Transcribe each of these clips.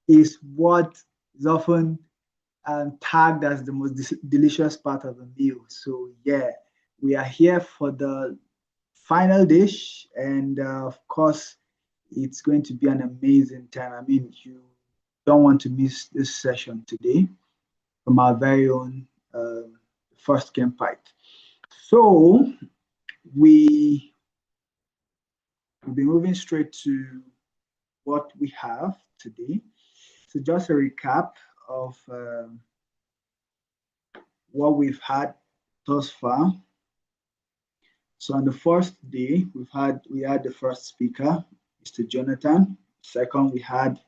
is what is often tagged as the most delicious part of the meal. So yeah, we are here for the final dish, and of course, it's going to be an amazing time. I mean, you don't want to miss this session today from our very own first camp fight. So we will be moving straight to what we have today. So just a recap of what we've had thus far. So on the first day, we had the first speaker, Mr. Jonathan. Second, we had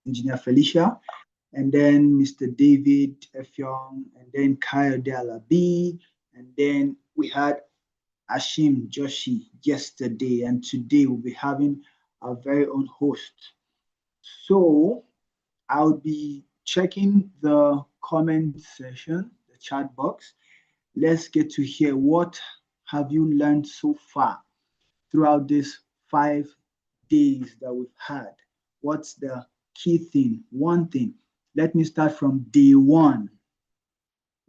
Engineer Felicia, and then Mr. David Effiong, and then Kayode Alabi, and then we had Ashim Joshi yesterday, and today we'll be having our very own host. So I'll be checking the comment section, the chat box. Let's get to hear what have you learned so far throughout these 5 days that we've had. What's the key thing? One thing. Let me start from day one.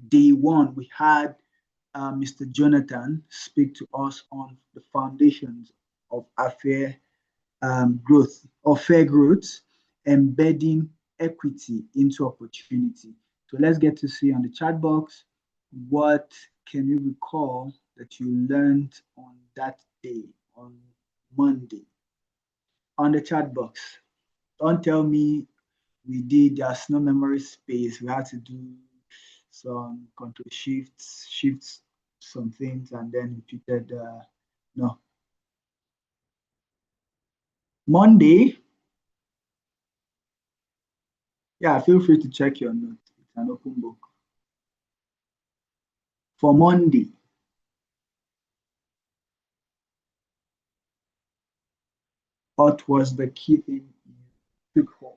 Day one, we had Mr. Jonathan speak to us on the foundations of affair growth or fair growth, embedding equity into opportunity. So let's get to see on the chat box, what can you recall that you learned on that day, on Monday? On the chat box. Don't tell me there's no memory space. We had to do some control shifts some things, and then repeated. No. Monday, yeah, feel free to check your notes. It's an open book. For Monday, what was the key thing you took home?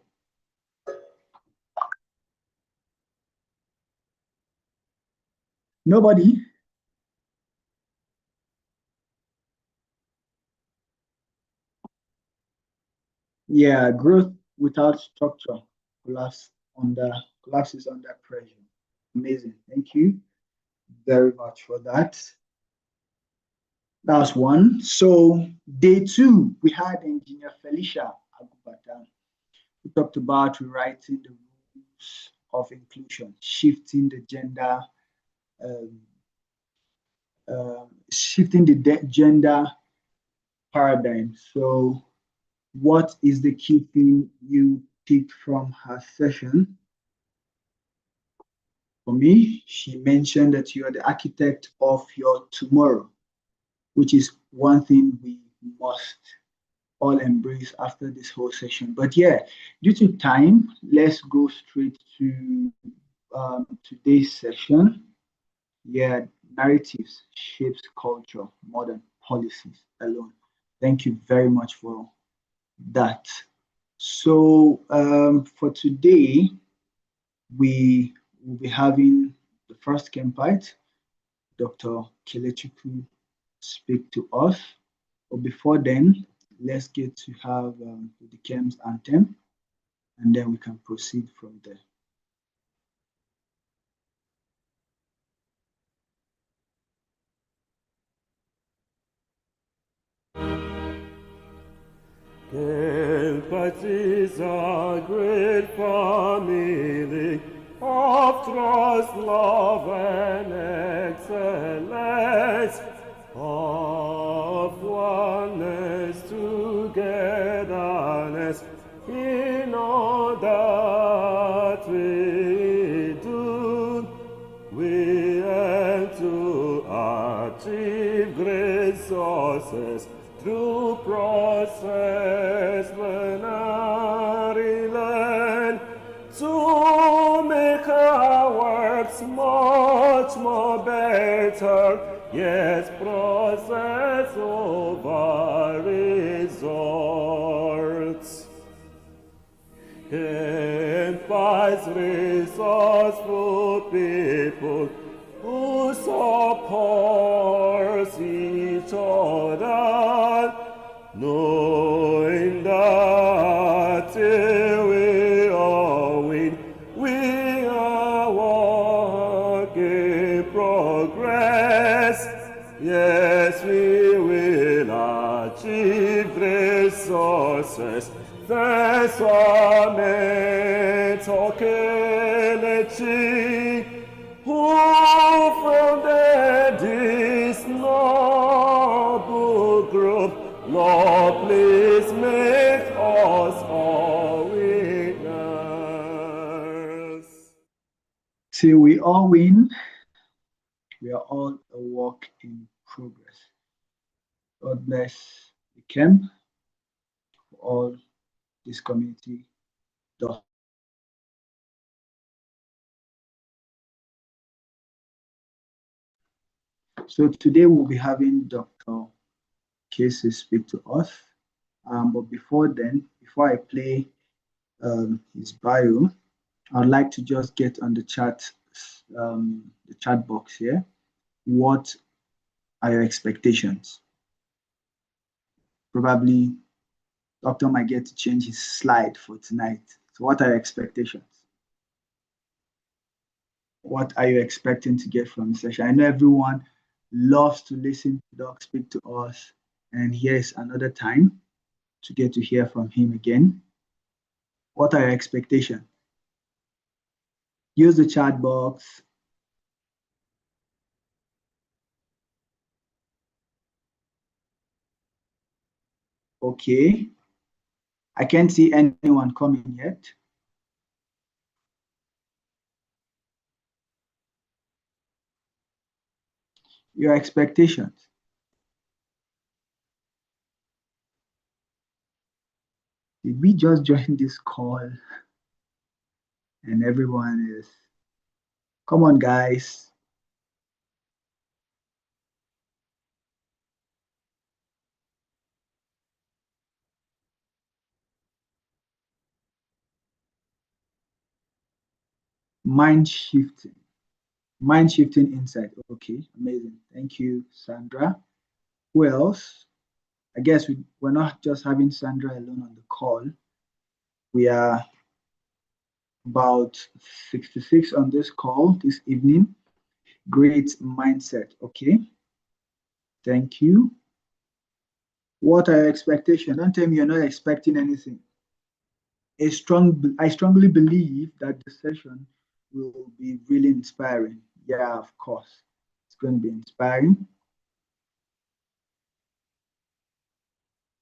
Nobody? Yeah, growth without structure collapses under pressure. Amazing. Thank you very much for that. That's one. So day two, we had Engineer Felicia Agubata, who talked about rewriting the rules of inclusion, um, shifting the gender paradigm. So what is the key thing you picked from her session? For me, she mentioned that you are the architect of your tomorrow, which is one thing we must all embrace after this whole session. But yeah, due to time, let's go straight to today's session. Yeah, narratives shapes culture more than policies alone. Thank you very much for that. So for today, we will be having the first campite, Dr. Kelechuku, speak to us. But before then, let's get to have the DEKEMP's anthem, and then we can proceed from there. DEKEMP is a great family of trust, love, and excellence, of oneness, togetherness, in all that we do. We aim to achieve great success through process, learn and relearn, to make our works much more better. Yes, process over results. Empires, resourceful people who support each other, knowing that till we all process, Thessalonians, Okelechi, who founded this noble group, Lord, please make us all winners. Till we all win, we are all a work in progress. God bless the camp for all this community does. So today we'll be having Dr. Casey speak to us. But before then, before I play his bio, I'd like to just get on the chat box here. What are your expectations? Probably Doctor might get to change his slide for tonight. So what are your expectations? What are you expecting to get from the session? I know everyone loves to listen to Doc speak to us, and here's another time to get to hear from him again. What are your expectations? Use the chat box. Okay. I can't see anyone coming yet. Your expectations. Did we just join this call and everyone is, come on guys. Mind shifting insight. Okay, amazing. Thank you, Sandra. Who else? I guess we're not just having Sandra alone on the call. We are about 66 on this call this evening. Great mindset. Okay. Thank you. What are your expectations? Don't tell me you're not expecting anything. I strongly believe that the session will be really inspiring. Yeah, of course. It's going to be inspiring.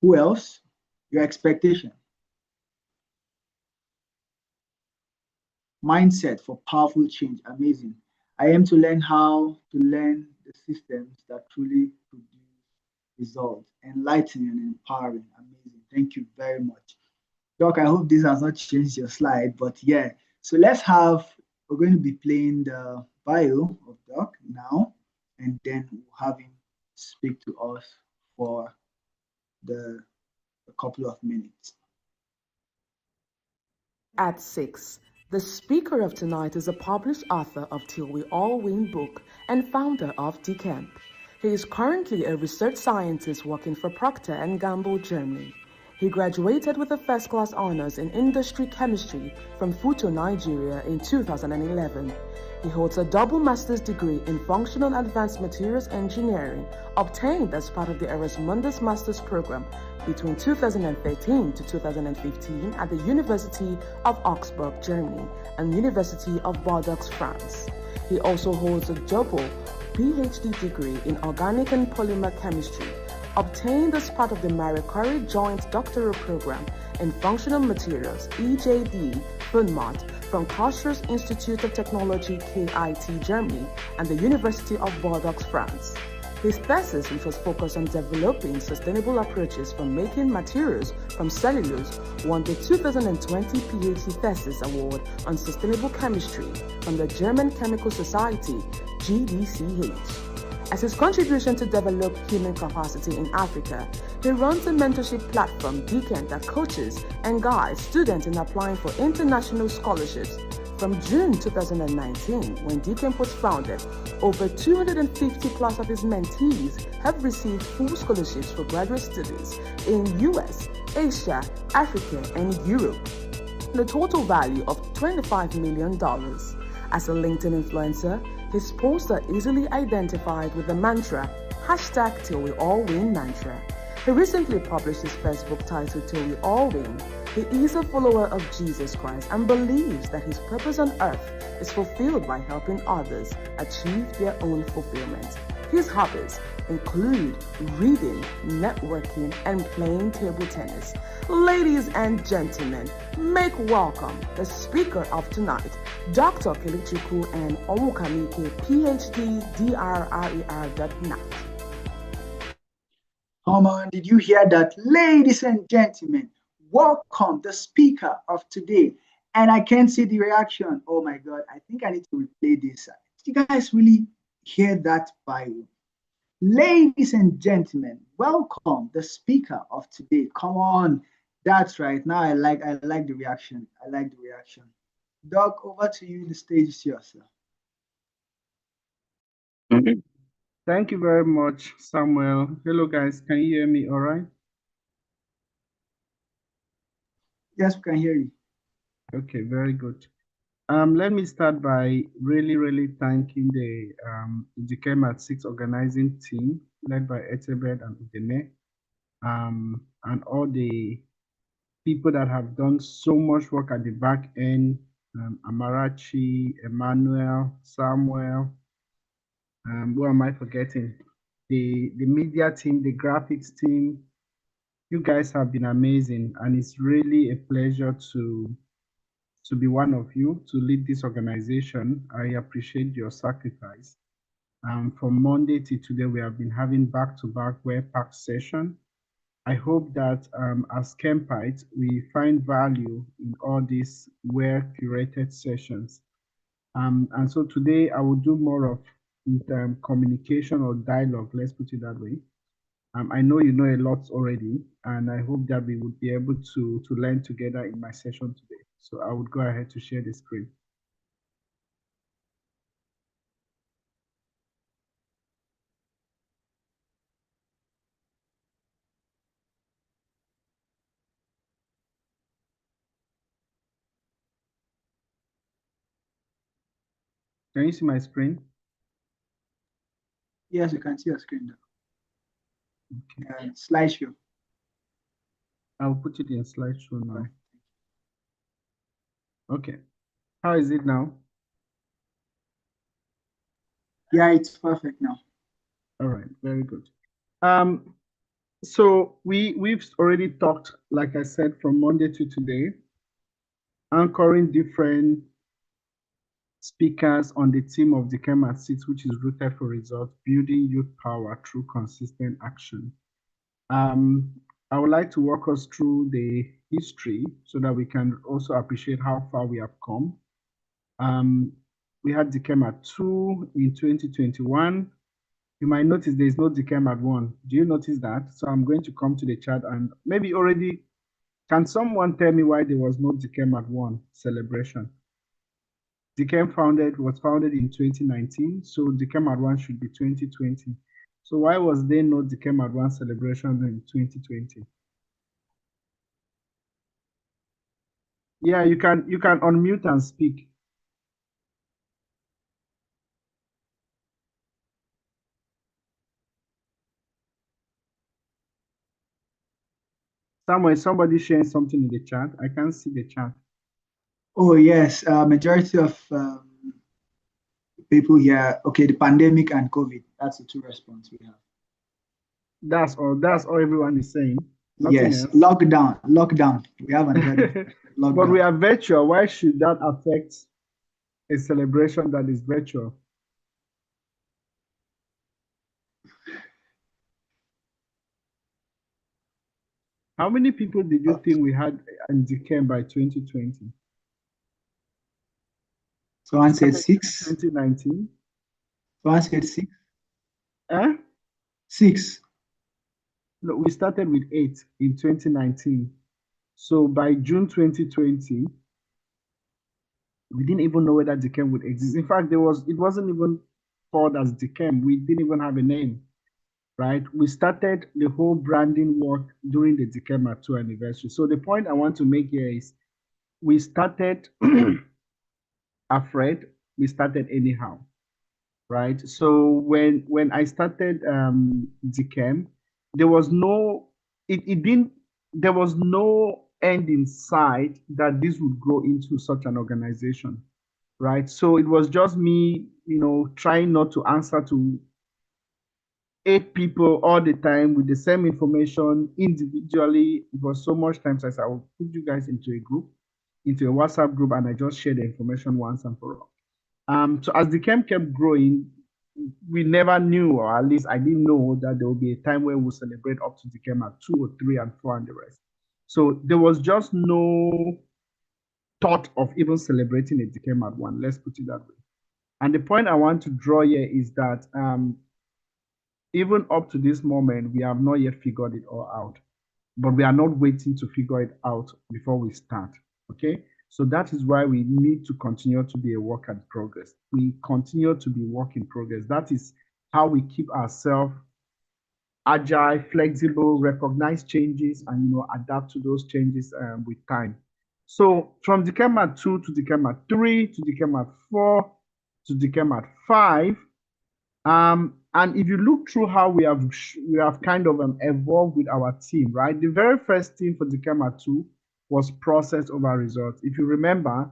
Who else? Your expectation. Mindset for powerful change. Amazing. I am to learn how to learn the systems that truly produce results. Enlightening and empowering. Amazing. Thank you very much. Doc, I hope this has not changed your slide, but yeah. So we're going to be playing the bio of Doc now, and then we'll have him speak to us for a couple of minutes. At 6, the speaker of tonight is a published author of Till We All Win book and founder of DEKEMP. He is currently a research scientist working for Procter & Gamble, Germany. He graduated with a first-class honors in industry chemistry from Futo, Nigeria in 2011. He holds a double master's degree in functional advanced materials engineering, obtained as part of the Erasmus Master's program between 2013 to 2015 at the University of Augsburg, Germany, and University of Bordeaux, France. He also holds a double PhD degree in organic and polymer chemistry, obtained as part of the Marie Curie Joint Doctoral Program in Functional Materials (EJD) Funmat from Karlsruhe Institute of Technology KIT Germany and the University of Bordeaux, France. His thesis, which was focused on developing sustainable approaches for making materials from cellulose, won the 2020 PhD Thesis Award on Sustainable Chemistry from the German Chemical Society, GDCH. As his contribution to develop human capacity in Africa, he runs a mentorship platform, DEKEMP, that coaches and guides students in applying for international scholarships. From June 2019, when DEKEMP was founded, over 250 plus of his mentees have received full scholarships for graduate studies in US, Asia, Africa, and Europe. The total value of $25 million. As a LinkedIn influencer, his posts are easily identified with the mantra, #TillWeAllWin mantra. He recently published his first book titled Till We All Win. He is a follower of Jesus Christ and believes that his purpose on earth is fulfilled by helping others achieve their own fulfillment. His hobbies include reading, networking, and playing table tennis. Ladies and gentlemen, make welcome the speaker of tonight, Dr. Kelichukwu and Omukamike, PhD, DRRER.NAT. Come on, did you hear that? Ladies and gentlemen, welcome the speaker of today. And I can't see the reaction. Oh my God, I think I need to replay this. Did you guys really hear that bio? Ladies and gentlemen, welcome the speaker of today. Come on, that's right. Now I like the reaction. I like the reaction. Doc, over to you. The stage is yours, sir. Thank you very much, Samuel. Hello, guys. Can you hear me all right? Yes, we can hear you. Okay, very good. Let me start by really thanking the DEKEMP at 6 organizing team led by Etebed and Udeme, and all the people that have done so much work at the back end, Amarachi, Emmanuel, Samuel, who am I forgetting? The media team, the graphics team. You guys have been amazing, and it's really a pleasure to be one of you, to lead this organization. I appreciate your sacrifice. From Monday to today, we have been having back-to-back web-packed session. I hope that as Kempites, we find value in all these well-curated sessions. And so today, I will do more of communication or dialogue, let's put it that way. I know you know a lot already, and I hope that we would be able to learn together in my session today. So I would go ahead to share the screen. Can you see my screen? Yes, you can see your screen now. Okay. Slideshow. I'll put it in slideshow now. Okay. How is it now? Yeah, it's perfect now. All right, very good. So we've already talked, like I said, from Monday to today, anchoring different speakers on the theme of DEKEMP at 6, which is rooted for results, building youth power through consistent action. I would like to walk us through the history so that we can also appreciate how far we have come. We had DEKEMP at 2 in 2021. You might notice there is no DEKEMP at 1. Do you notice that? So I'm going to come to the chat and maybe already, can someone tell me why there was no DEKEMP at 1 celebration? DEKEMP was founded in 2019, so DEKEMP at 1 should be 2020. So why was there no DEKEMP at 1 celebration in 2020? Yeah, you can unmute and speak. Somewhere, somebody sharing something in the chat. I can't see the chat. Oh yes, majority of people here. Okay, the pandemic and COVID. That's the two responses we have. That's all everyone is saying. Nothing yes, else. Lockdown. We haven't heard of lockdown. But we are virtual. Why should that affect a celebration that is virtual? How many people did you think we had in DEKEMP by 2020? Someone said 6. 2019. Someone said 6. Eh? 6. No, we started with 8 in 2019. So by June 2020, we didn't even know whether DEKEMP would exist. In fact, it wasn't even called as DEKEMP. We didn't even have a name, right? We started the whole branding work during the DEKEMP at 2 anniversary. So the point I want to make here is we started afraid, we started anyhow, right? So when I started DEKEMP, there was no it didn't, there was no end in sight that this would grow into such an organization, right? So it was just me, trying not to answer to 8 people all the time with the same information individually. It was so much times as I will put you guys into a group, into a WhatsApp group, and I just share the information once and for all. So as the camp kept growing, we never knew, or at least I didn't know, that there will be a time where we'll celebrate up to the camp at 2 or 3 and 4 and the rest. So there was just no thought of even celebrating a decam at 1. Let's put it that way. And the point I want to draw here is that even up to this moment, we have not yet figured it all out, but we are not waiting to figure it out before we start. Okay, so that is why we need to continue to be a work in progress. We continue to be work in progress. That is how we keep ourselves agile, flexible, recognize changes, and adapt to those changes with time. So from DEKEMP 2 to DEKEMP 3 to DEKEMP 4 to DEKEMP 5, and if you look through how we have kind of evolved with our team, right? The very first team for DEKEMP 2 was process over results. If you remember,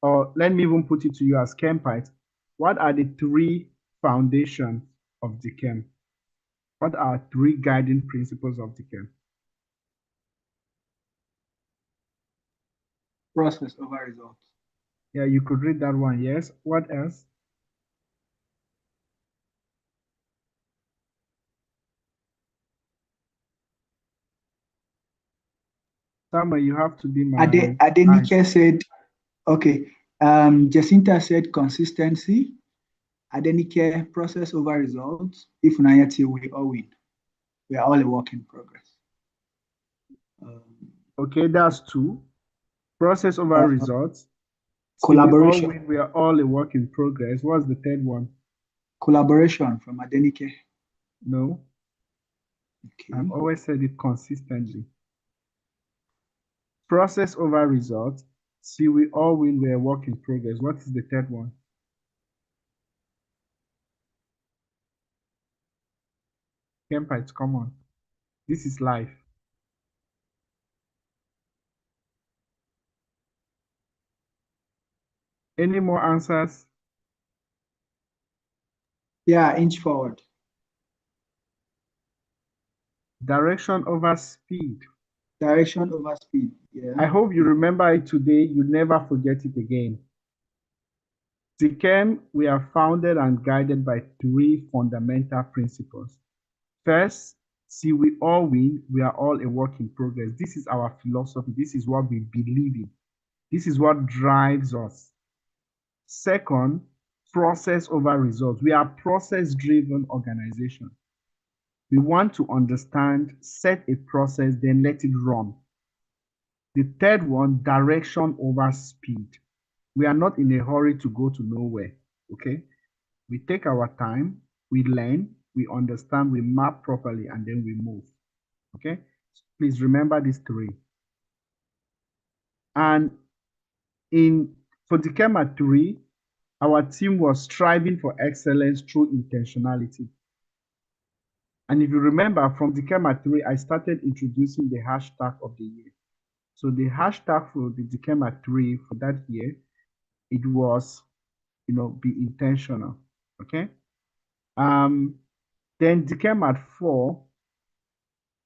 or let me even put it to you as Kempites, what are the 3 foundations of DEKEMP? What are 3 guiding principles of DEKEMP? Process over results. Yeah, you could read that one. Yes. What else? Samuel, you have to be my Adenike said, okay. Jacinta said consistency. Adenike, process over results. If Nayati, we all win. We are all a work in progress. Okay, that's 2. Process over results. Collaboration. We are all a work in progress. What's the 3rd one? Collaboration from Adenike. No. Okay. I've always said it consistently. Process over results. See, we all win, we're a work in progress. What is the 3rd one? Kempites, come on. This is life. Any more answers? Yeah, inch forward. Direction over speed. Direction over speed. Yeah. I hope you remember it today. You never forget it again. DEKEMP, we are founded and guided by 3 fundamental principles. First, see, we all win. We are all a work in progress. This is our philosophy. This is what we believe in. This is what drives us. Second, process over results. We are a process-driven organization. We want to understand, set a process, then let it run. The 3rd one, direction over speed. We are not in a hurry to go to nowhere, okay? We take our time, we learn, we understand, we map properly, and then we move, okay? Please remember these 3. And for DEKEMP 3, our team was striving for excellence through intentionality. And if you remember, from DEKEMP 3, I started introducing the hashtag of the year. So the hashtag for the DEKEMP 3 for that year, it was, be intentional, okay? Then DEKEMP 4,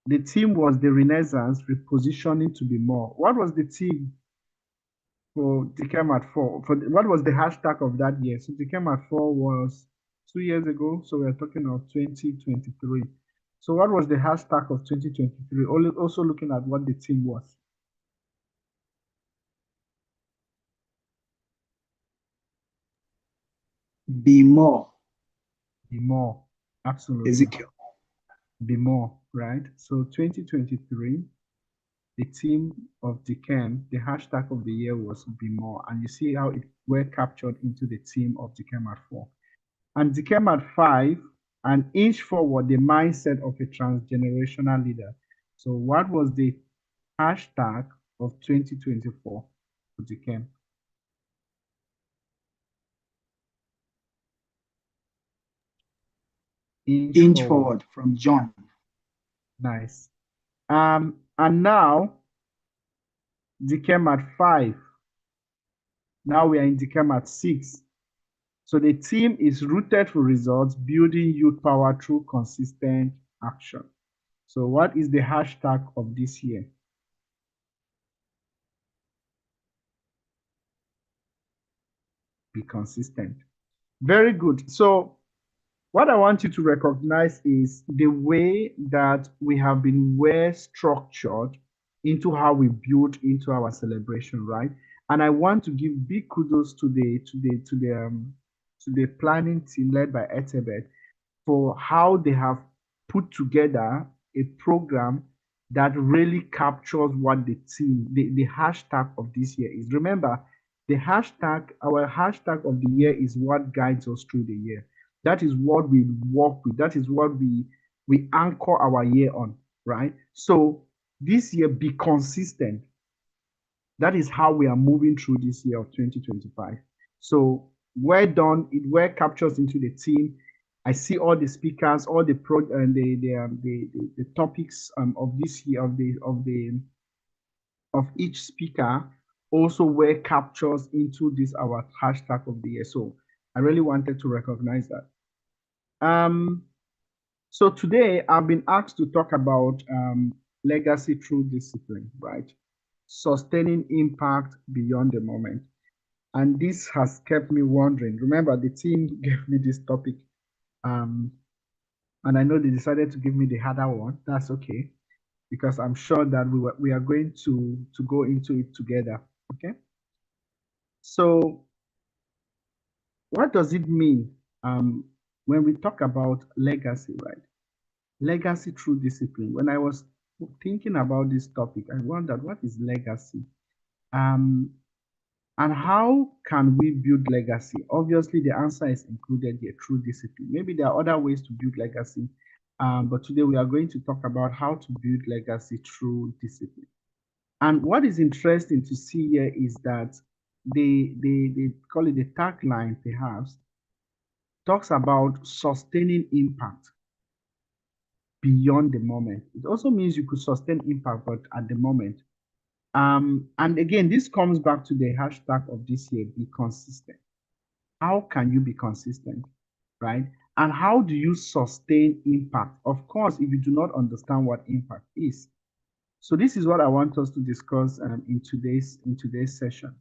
the theme was the Renaissance, repositioning to be more. What was the theme for DEKEMP 4? What was the hashtag of that year? So DEKEMP 4 was 2 years ago, so we're talking of 2023. So what was the hashtag of 2023? Also looking at what the theme was. Be more. Be more. Absolutely. Ezekiel. Be more, right? So 2023, the theme of DEKEMP, the hashtag of the year was be more. And you see how it were captured into the theme of DEKEMP 4. And DEKEMP 5, an inch forward, the mindset of a transgenerational leader. So what was the hashtag of 2024 for DEKEMP? Inch forward from John. Nice. And now DEKEMP at 5. Now we are in DEKEMP at 6. So the team is rooted for results, building youth power through consistent action. So what is the hashtag of this year? Be consistent. Very good. So what I want you to recognize is the way that we have been well structured into how we build into our celebration, right? And I want to give big kudos to the planning team led by Etebet for how they have put together a program that really captures what the team, the hashtag of this year is. Remember, our hashtag of the year is what guides us through the year. That is what we work with. That is what we anchor our year on, right? So this year, be consistent. That is how we are moving through this year of 2025. So well done. It well captures into the team. I see all the speakers, all the the topics of this year of each speaker also well captures into this our hashtag of the year. So I really wanted to recognize that. So today I've been asked to talk about legacy through discipline, right? Sustaining impact beyond the moment. And this has kept me wondering. Remember, the team gave me this topic, and I know they decided to give me the harder one. That's okay, because I'm sure that we are going to go into it together. Okay. So, what does it mean when we talk about legacy, right? Legacy through discipline. When I was thinking about this topic, I wondered, what is legacy? And how can we build legacy? Obviously, the answer is included here through discipline. Maybe there are other ways to build legacy, but today we are going to talk about how to build legacy through discipline. And what is interesting to see here is that they call it the tagline, perhaps, talks about sustaining impact beyond the moment. It also means you could sustain impact, but at the moment. And again, this comes back to the hashtag of this year, be consistent. How can you be consistent, right? And how do you sustain impact? Of course, if you do not understand what impact is. So this is what I want us to discuss in today's session.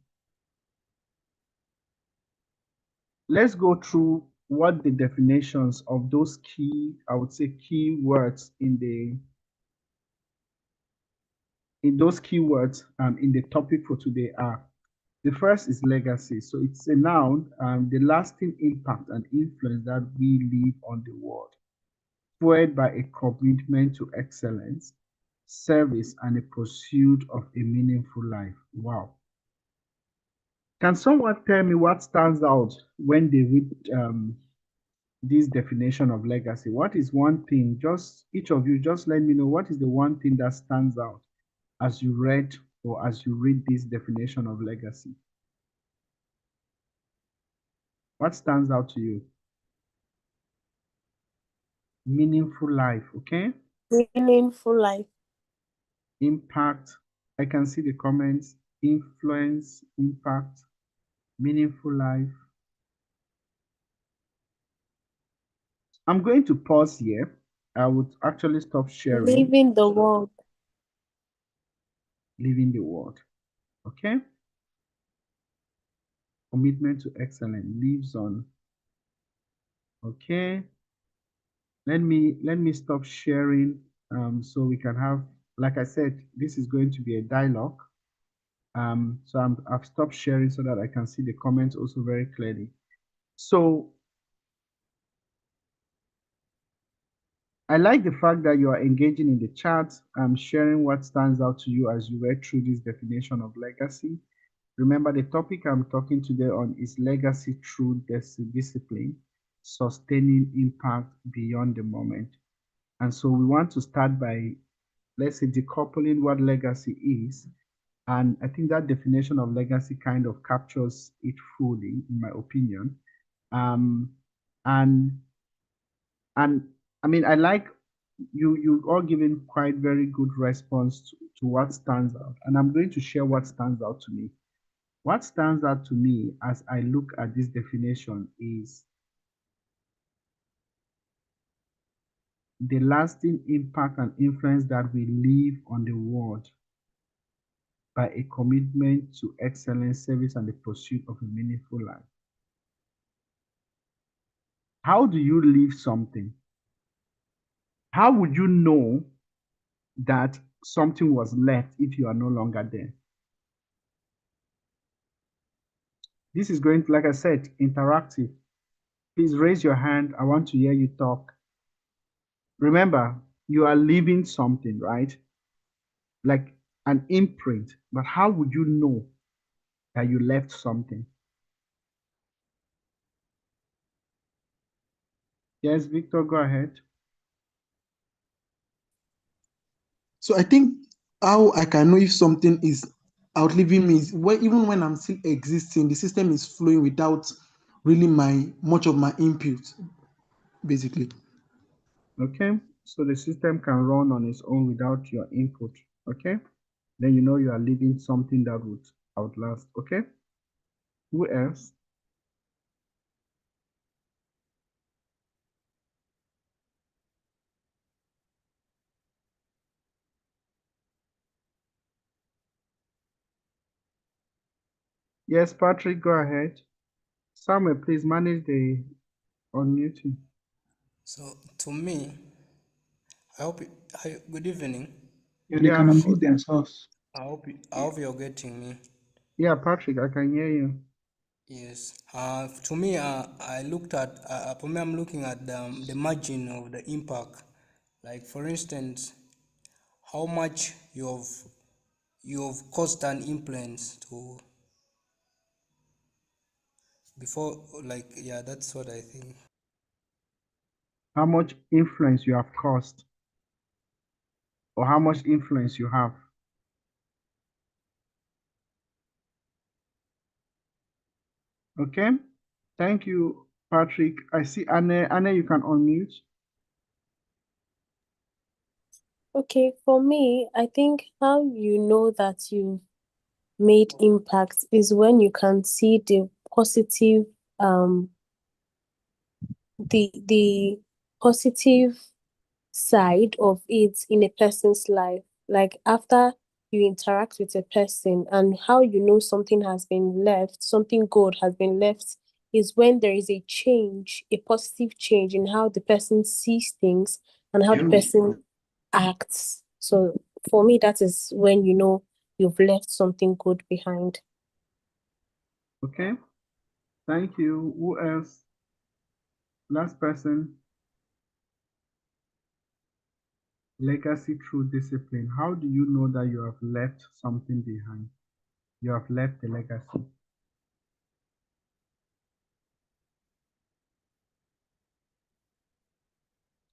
Let's go through what the definitions of those key, I would say, key words in those keywords in the topic for today are. The first is legacy. So it's a noun, the lasting impact and influence that we leave on the world, fueled by a commitment to excellence, service, and a pursuit of a meaningful life. Wow. Can someone tell me what stands out when they read this definition of legacy? What is one thing, just each of you, just let me know, what is the one thing that stands out as you read or as you read this definition of legacy? What stands out to you? Meaningful life, okay? Meaningful life. Impact, I can see the comments. Influence, impact, meaningful life. I'm going to pause here. I would actually stop sharing. Leaving the world. Leaving the world, okay? Commitment to excellence lives on. Okay. Let me stop sharing so we can have, like I said, this is going to be a dialogue. So I've stopped sharing so that I can see the comments also very clearly. So I like the fact that you are engaging in the chat, sharing what stands out to you as you read through this definition of legacy. Remember, the topic I'm talking today on is legacy through discipline, sustaining impact beyond the moment. And so we want to start by, let's say, decoupling what legacy is. And I think that definition of legacy kind of captures it fully, in my opinion. And I mean, I like you all given quite very good response to what stands out, and I'm going to share what stands out to me. What stands out to me as I look at this definition is the lasting impact and influence that we leave on the world by a commitment to excellence, service, and the pursuit of a meaningful life. How do you leave something? How would you know that something was left if you are no longer there? This is going to, like I said, interactive. Please raise your hand. I want to hear you talk. Remember, you are leaving something, right? Like an imprint. But how would you know that you left something? Yes, Victor, go ahead. So I think how I can know if something is outliving me is when, even when I'm still existing, the system is flowing without really much of my input, basically. Okay, so the system can run on its own without your input. Okay, then you know you are leaving something that would outlast. Okay, who else? Yes, Patrick, go ahead. Samuel, please manage the unmuting. So to me, I hope good evening. Yeah, they can unmute themselves. I hope you're getting me. Yeah, Patrick, I can hear you. Yes. To me, I looked at for me, I'm looking at the margin of the impact. Like for instance, how much you've caused an influence to before. Like yeah, that's what I think. How much influence you have caused, or how much influence you have. Okay, thank you, Patrick. I see Anne. Anne, you can unmute. Okay, for me, I think how you know that you made impact is when you can see the positive um the positive side of it in a person's life. Like after you interact with a person and how you know something has been left, something good has been left is when there is a change, a positive change in how the person sees things and how the person acts. So for me, that is when you know you've left something good behind. Okay, thank you. Who else? Last person. Legacy through discipline. How do you know that you have left something behind? You have left a legacy.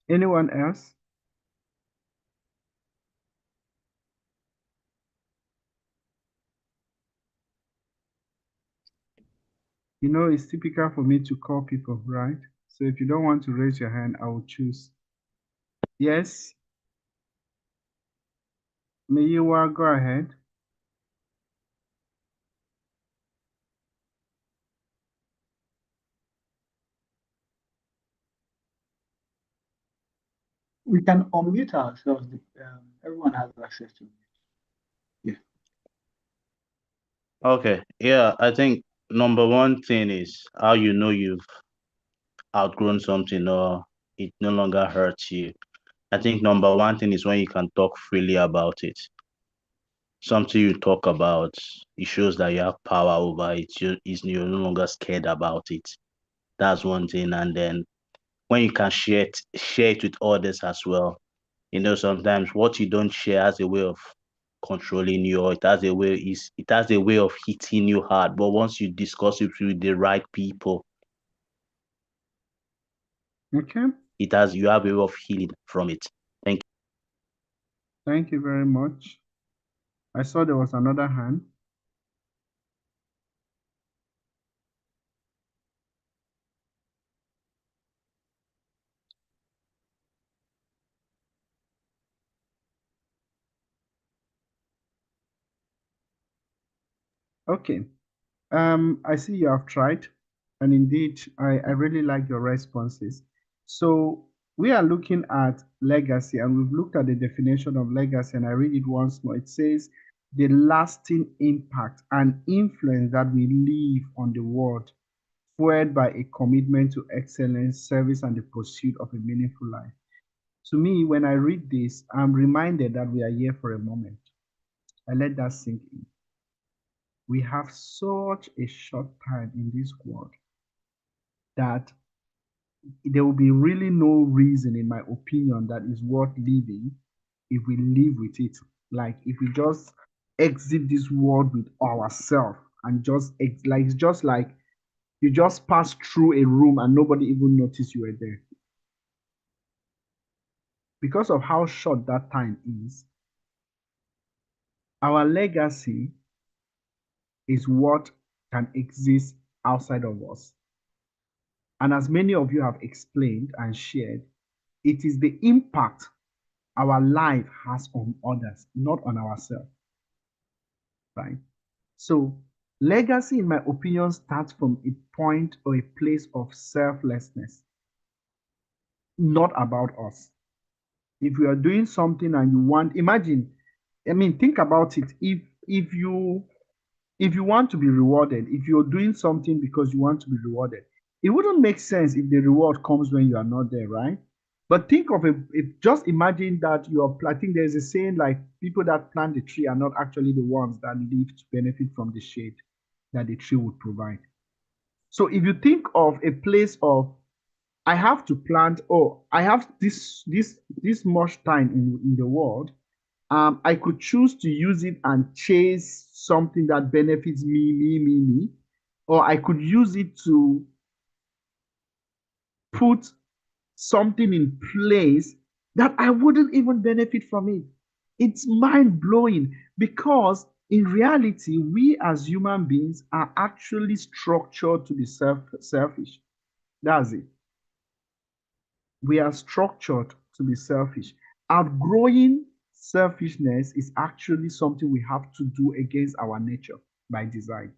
Anyone else? You know, it's typical for me to call people, right? So if you don't want to raise your hand, I will choose. Yes, Miyiwa, go ahead. We can unmute ourselves. Everyone has access to it. Yeah. Okay, yeah, I think number one thing is how you know you've outgrown something or it no longer hurts you. I think number one thing is when you can talk freely about it. Something you talk about, it shows that you have power over it. You're no longer scared about it. That's one thing. And then when you can share it with others as well. You know, sometimes what you don't share has a way of controlling you, or it has a way of hitting you hard. But once you discuss it with the right people, Okay, you have a way of healing from it. Thank thank you very much. I saw there was another hand. Okay. I see you have tried, and indeed, I really like your responses. So we are looking at legacy, and we've looked at the definition of legacy, and I read it once more. It says the lasting impact and influence that we leave on the world, fueled by a commitment to excellence, service, and the pursuit of a meaningful life. To me, when I read this, I'm reminded that we are here for a moment. I let that sink in. We have such a short time in this world that there will be really no reason, in my opinion, that is worth living if we live with it. Like if we just exit this world with ourselves and like it's just like you just pass through a room and nobody even noticed you were there. Because of how short that time is, our legacy is what can exist outside of us. And as many of you have explained and shared, it is the impact our life has on others, not on ourselves. Right? So, legacy, in my opinion, starts from a point or a place of selflessness, not about us. If you are doing something and you want, imagine, think about it. If you want to be rewarded, if you're doing something because you want to be rewarded, it wouldn't make sense if the reward comes when you are not there, right? But think of it, just imagine that I think there's a saying like people that plant the tree are not actually the ones that live to benefit from the shade that the tree would provide. So if you think of a place of, I have to plant, oh, I have this much time in the world, I could choose to use it and chase something that benefits me, or I could use it to put something in place that I wouldn't even benefit from it. It's mind blowing because in reality, we as human beings are actually structured to be selfish. That's it. We are structured to be selfish. Outgrowing selfishness is actually something we have to do against our nature by design.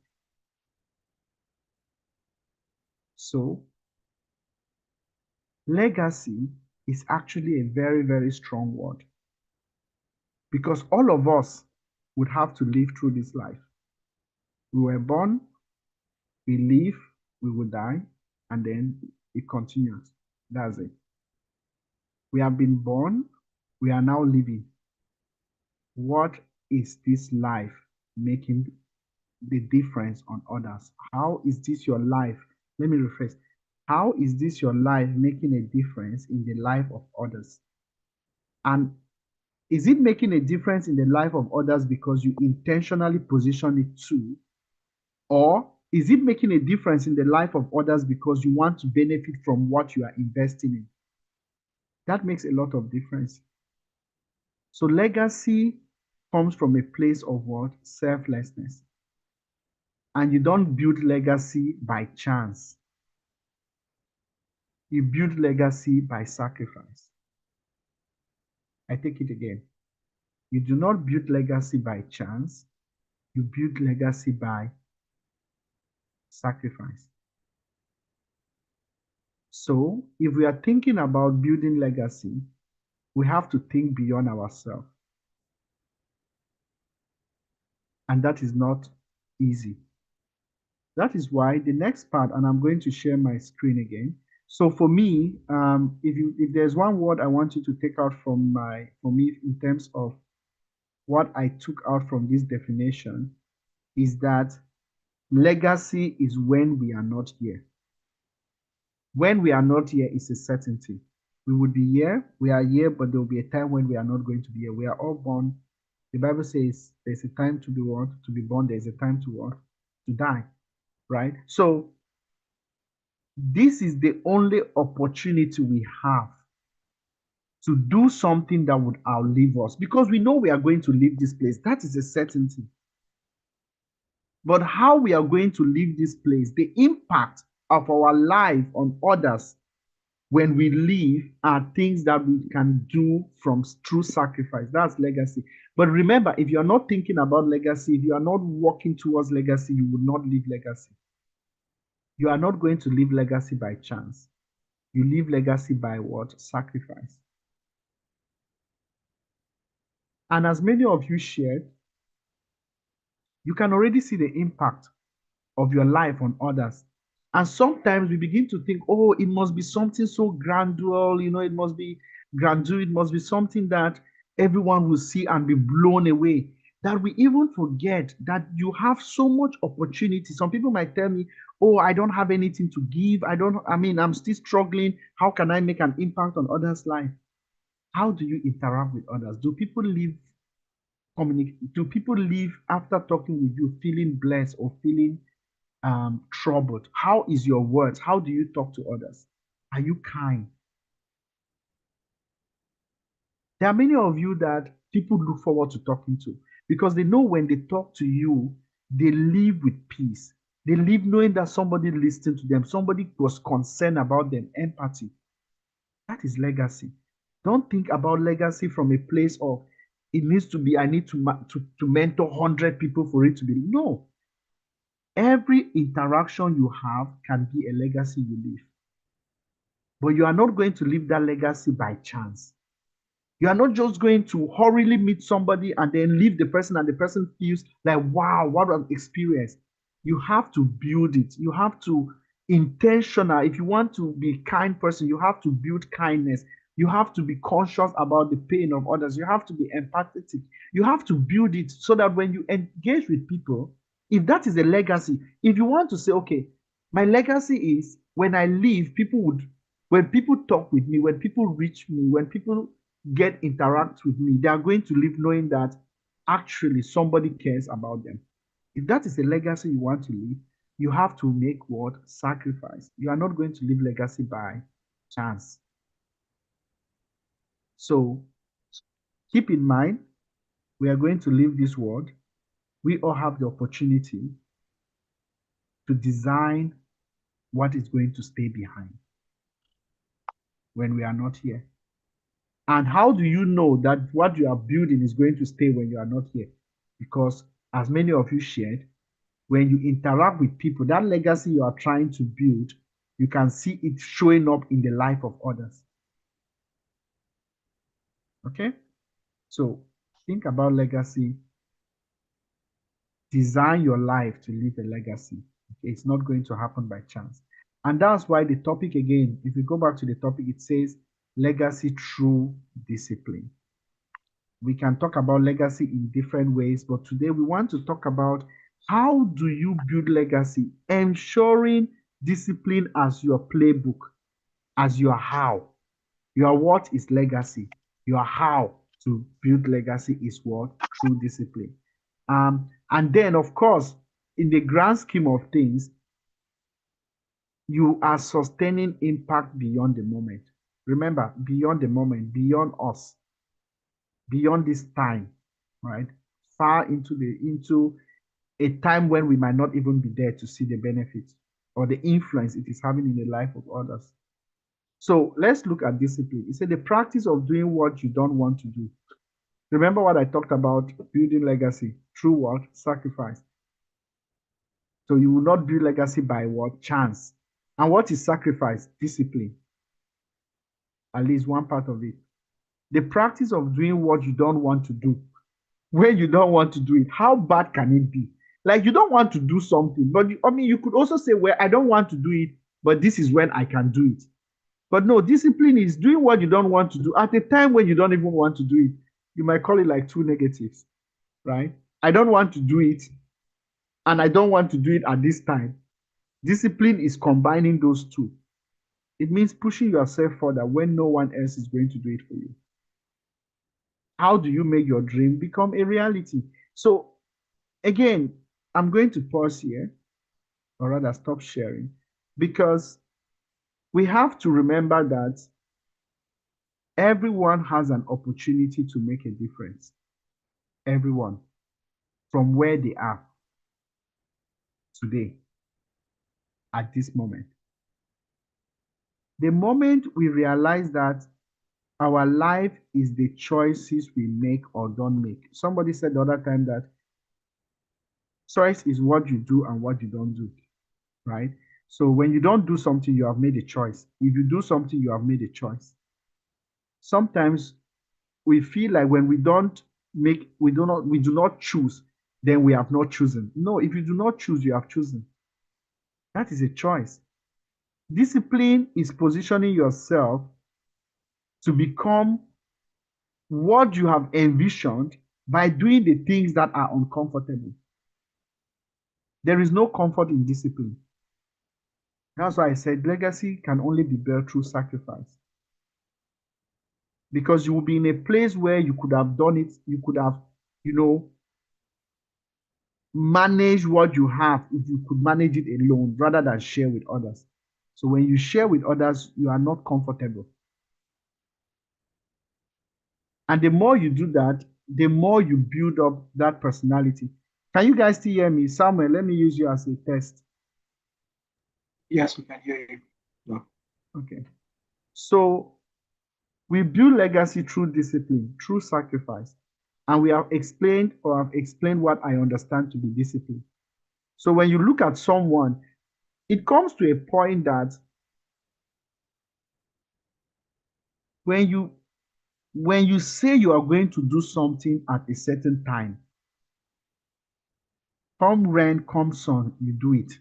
So, legacy is actually a very, very strong word because all of us would have to live through this life. We were born, we live, we will die, and then it continues. That's it. We have been born, we are now living. What is this life making the difference on others? How is this your life? Let me rephrase. How is this your life making a difference in the life of others? And is it making a difference in the life of others because you intentionally position it to? Or is it making a difference in the life of others because you want to benefit from what you are investing in? That makes a lot of difference. So legacy comes from a place of what? Selflessness. And you don't build legacy by chance. You build legacy by sacrifice. I take it again. You do not build legacy by chance. You build legacy by sacrifice. So if we are thinking about building legacy, we have to think beyond ourselves. And that is not easy. That is why the next part, and I'm going to share my screen again. So for me, if there's one word I want you to take out for me in terms of what I took out from this definition, is that legacy is when we are not here. When we are not here is a certainty. We would be here, we are here, but there will be a time when we are not going to be here. We are all born. The Bible says there's a time to be what? To be born. There's a time to what? To die, right? So this is the only opportunity we have to do something that would outlive us because we know we are going to leave this place. That is a certainty. But how we are going to leave this place, the impact of our life on others when we leave are things that we can do from true sacrifice. That's legacy. But remember, if you're not thinking about legacy, if you are not working towards legacy, you will not leave legacy. You are not going to leave legacy by chance. You leave legacy by what? Sacrifice. And as many of you shared, you can already see the impact of your life on others. And sometimes we begin to think, oh, it must be something so gradual, it must be grandeur, it must be something that everyone will see and be blown away. That we even forget that you have so much opportunity. Some people might tell me, oh, I don't have anything to give. I'm still struggling. How can I make an impact on others' life? How do you interact with others? Do people live after talking with you feeling blessed or feeling troubled? How is your words? How do you talk to others? Are you kind? There are many of you that people look forward to talking to because they know when they talk to you, they live with peace. They live knowing that somebody listened to them, somebody was concerned about them, empathy. That is legacy. Don't think about legacy from a place of it needs to be, I need to mentor 100 people for it to be. No. Every interaction you have can be a legacy you leave. But you are not going to leave that legacy by chance. You are not just going to hurriedly meet somebody and then leave the person and the person feels like, wow, what an experience. You have to build it. You have to intentional. If you want to be a kind person, you have to build kindness. You have to be conscious about the pain of others. You have to be empathetic. You have to build it so that when you engage with people, if that is a legacy, if you want to say, okay, my legacy is when I leave, when people talk with me, when people reach me, when people interact with me, they are going to live knowing that actually somebody cares about them. If that is a legacy you want to leave, you have to make what? Sacrifice. You are not going to leave legacy by chance. So keep in mind, we are going to leave this world. We all have the opportunity to design what is going to stay behind when we are not here. And how do you know that what you are building is going to stay when you are not here? Because as many of you shared, when you interact with people, that legacy you are trying to build, you can see it showing up in the life of others. Okay? So think about legacy. Design your life to leave a legacy. Okay? It's not going to happen by chance. And that's why the topic again, if we go back to the topic, it says legacy through discipline. We can talk about legacy in different ways, but today we want to talk about how do you build legacy, ensuring discipline as your playbook, as your how. Your what is legacy. Your how to build legacy is what? Through discipline. And then, of course, in the grand scheme of things, you are sustaining impact beyond the moment. Remember, beyond the moment, beyond us, beyond this time, right? Far into a time when we might not even be there to see the benefits or the influence it is having in the life of others. So let's look at discipline. It said the practice of doing what you don't want to do. Remember what I talked about building legacy through what? Sacrifice. So you will not build legacy by what? Chance. And what is sacrifice? Discipline. At least one part of it. The practice of doing what you don't want to do. When you don't want to do it, how bad can it be? Like you don't want to do something, but you could also say, well, I don't want to do it, but this is when I can do it. But no, discipline is doing what you don't want to do at a time when you don't even want to do it. You might call it like two negatives, right? I don't want to do it, and I don't want to do it at this time. Discipline is combining those two. It means pushing yourself further when no one else is going to do it for you. How do you make your dream become a reality? So again, I'm going to pause here, or rather stop sharing, because we have to remember that everyone has an opportunity to make a difference. Everyone, from where they are today, at this moment. The moment we realize that Our life is the choices we make or don't make. Somebody said the other time that choice is what you do and what you don't do, right? So when you don't do something, you have made a choice. If you do something, you have made a choice. Sometimes we feel like when we do not choose, then we have not chosen. No, if you do not choose, you have chosen. That is a choice. Discipline is positioning yourself to become what you have envisioned by doing the things that are uncomfortable. There is no comfort in discipline. That's why I said legacy can only be built through sacrifice. Because you will be in a place where you could have done it, you could have, managed what you have if you could manage it alone rather than share with others. So when you share with others, you are not comfortable. And the more you do that, the more you build up that personality. Can you guys still hear me? Samuel, let me use you as a test. Yes, we can hear you. Yeah. Okay. So we build legacy through discipline, through sacrifice. And we have explained what I understand to be discipline. So when you look at someone, it comes to a point that when you say you are going to do something at a certain time, come rain, come sun, you do it.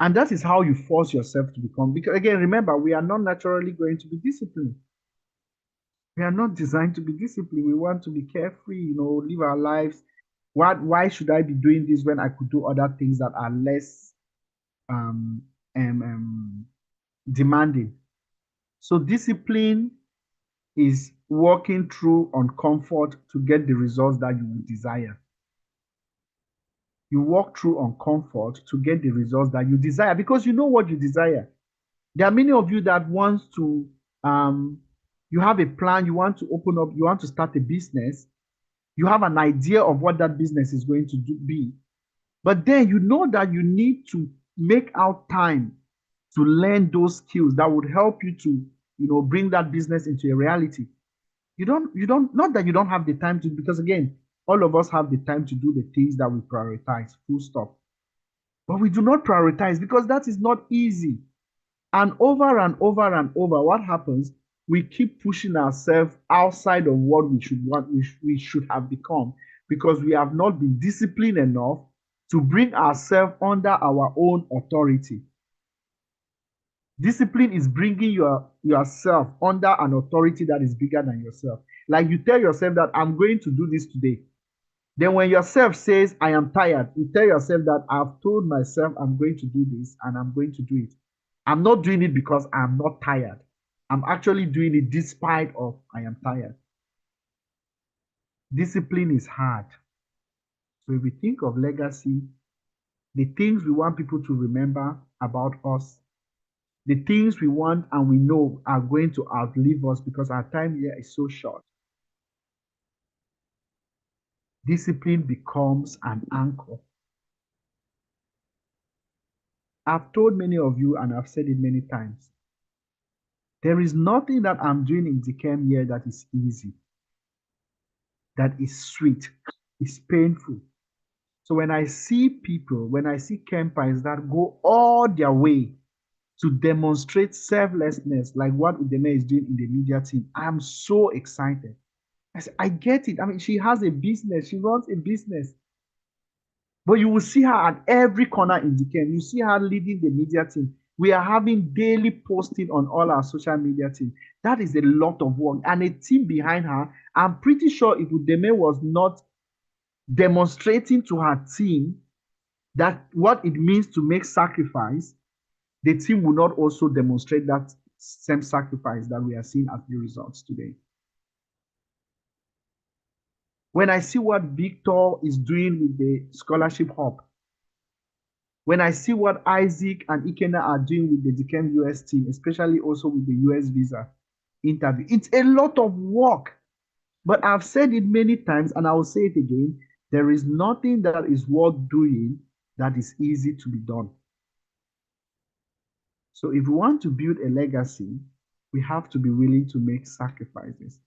And that is how you force yourself to become. Because again, remember, we are not naturally going to be disciplined. We are not designed to be disciplined. We want to be carefree, live our lives. Why should I be doing this when I could do other things that are less demanding? So discipline is working through uncomfort to get the results that you would desire. You walk through uncomfort to get the results that you desire because you know what you desire. There are many of you that want to, you have a plan, you want to open up, you want to start a business. You have an idea of what that business is going to be. But then you know that you need to make out time to learn those skills that would help you to, bring that business into a reality. Not that you don't have the time to, because again, all of us have the time to do the things that we prioritize, full stop. But we do not prioritize because that is not easy. And over and over and over, what happens? We keep pushing ourselves outside of what we should have become because we have not been disciplined enough to bring ourselves under our own authority. Discipline is bringing yourself under an authority that is bigger than yourself. Like you tell yourself that I'm going to do this today. Then when yourself says, I am tired, you tell yourself that I've told myself I'm going to do this and I'm going to do it. I'm not doing it because I'm not tired. I'm actually doing it despite of I am tired. Discipline is hard. So if we think of legacy, the things we want people to remember about us, the things we want and we know are going to outlive us because our time here is so short. Discipline becomes an anchor. I've told many of you, and I've said it many times, there is nothing that I'm doing in DEKEMP here that is easy, that is sweet, it's painful. So when I see people, when I see campers that go all their way to demonstrate selflessness, like what Udeme is doing in the media team, I'm so excited. I get it. I mean, she has a business, she runs a business. But you will see her at every corner in DEKEMP. You see her leading the media team. We are having daily posting on all our social media team. That is a lot of work and a team behind her. I'm pretty sure if Udeme was not demonstrating to her team that what it means to make sacrifice, the team will not also demonstrate that same sacrifice that we are seeing as the results today. When I see what Victor is doing with the scholarship hub, when I see what Isaac and Ikena are doing with the DEKEMP US team, especially also with the US visa interview, it's a lot of work. But I've said it many times and I will say it again, there is nothing that is worth doing that is easy to be done. So if we want to build a legacy, we have to be willing to make sacrifices.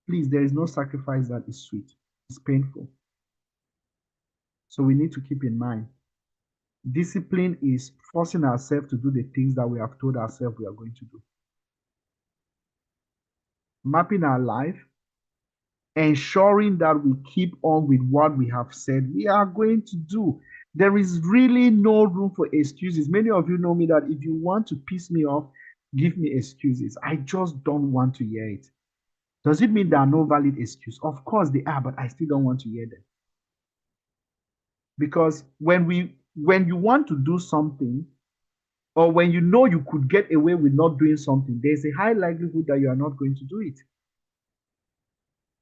Please, there is no sacrifice that is sweet. It's painful. So we need to keep in mind, discipline is forcing ourselves to do the things that we have told ourselves we are going to do. Mapping our life, ensuring that we keep on with what we have said we are going to do. There is really no room for excuses. Many of you know me that if you want to piss me off, give me excuses. I just don't want to hear it. Does it mean there are no valid excuses? Of course they are, but I still don't want to hear them. Because when you want to do something, or when you know you could get away with not doing something, there's a high likelihood that you are not going to do it.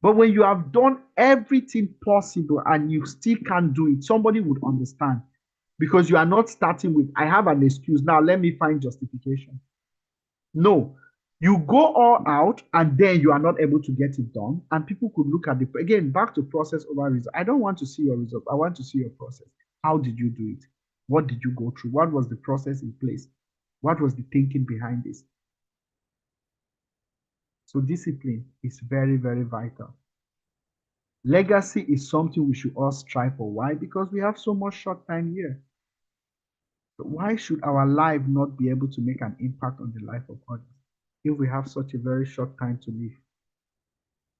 But when you have done everything possible and you still can't do it, somebody would understand. Because you are not starting with, I have an excuse, now let me find justification. No, you go all out and then you are not able to get it done. And people could look at again, back to process over result. I don't want to see your result. I want to see your process. How did you do it? What did you go through? What was the process in place? What was the thinking behind this? So discipline is very, very vital. Legacy is something we should all strive for. Why? Because we have so much short time here. But why should our life not be able to make an impact on the life of others if we have such a very short time to live?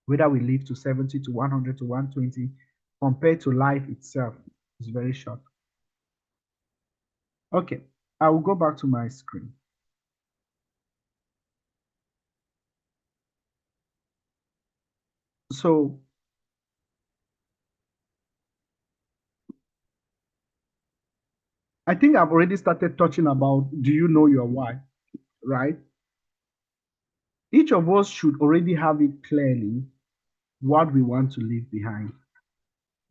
Whether we live to 70 to 100 to 120, compared to life itself, is very short. Okay, I will go back to my screen. So I think I've already started touching about, do you know your why, right? Each of us should already have it clearly what we want to leave behind.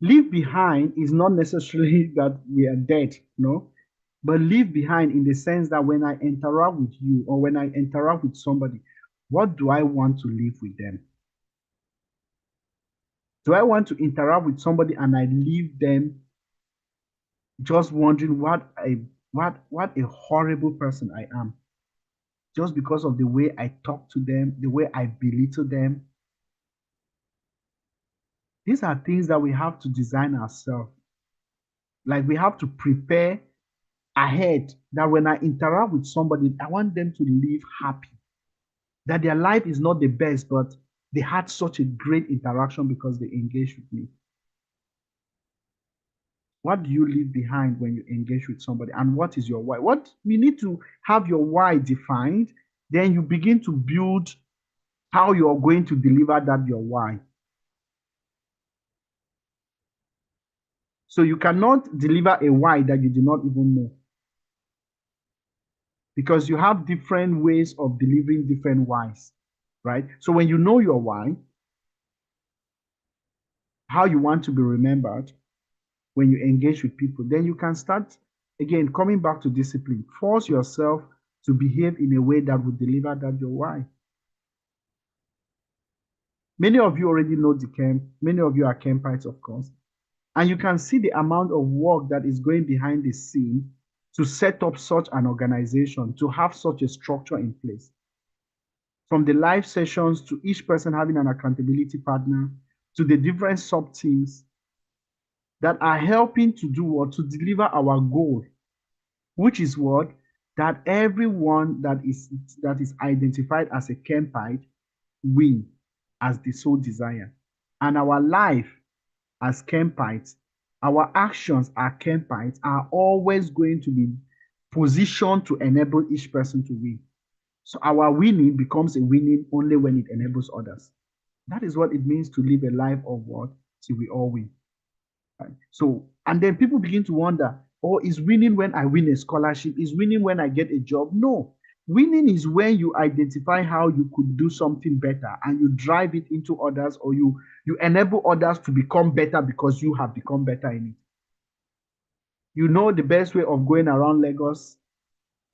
Leave behind is not necessarily that we are dead, no, but leave behind in the sense that when I interact with you or when I interact with somebody, what do I want to leave with them? Do I want to interact with somebody and I leave them just wondering what a horrible person I am, just because of the way I talk to them, the way I belittle them? These are things that we have to design ourselves. Like we have to prepare ahead that when I interact with somebody, I want them to live happy. That their life is not the best, but they had such a great interaction because they engaged with me. What do you leave behind when you engage with somebody? And what is your why? What we need to have your why defined, then you begin to build how you're going to deliver that your why. So you cannot deliver a why that you do not even know. Because you have different ways of delivering different whys, right? So when you know your why, how you want to be remembered when you engage with people, then you can start, again, coming back to discipline. Force yourself to behave in a way that will deliver that your why. Many of you already know DEKEMP. Many of you are Kempites, of course. And you can see the amount of work that is going behind the scene to set up such an organization, to have such a structure in place. From the live sessions to each person having an accountability partner, to the different sub-teams that are helping to do what? To deliver our goal, which is what? That everyone that is identified as a Kempite win as the sole desire. And our life as Kempites, our actions as Kempites are always going to be positioned to enable each person to win. So our winning becomes a winning only when it enables others. That is what it means to live a life of what? Till we all win. Right? So, and then people begin to wonder, oh, is winning when I win a scholarship? Is winning when I get a job? No. Winning is when you identify how you could do something better and you drive it into others, or you enable others to become better because you have become better in it. You know the best way of going around Lagos,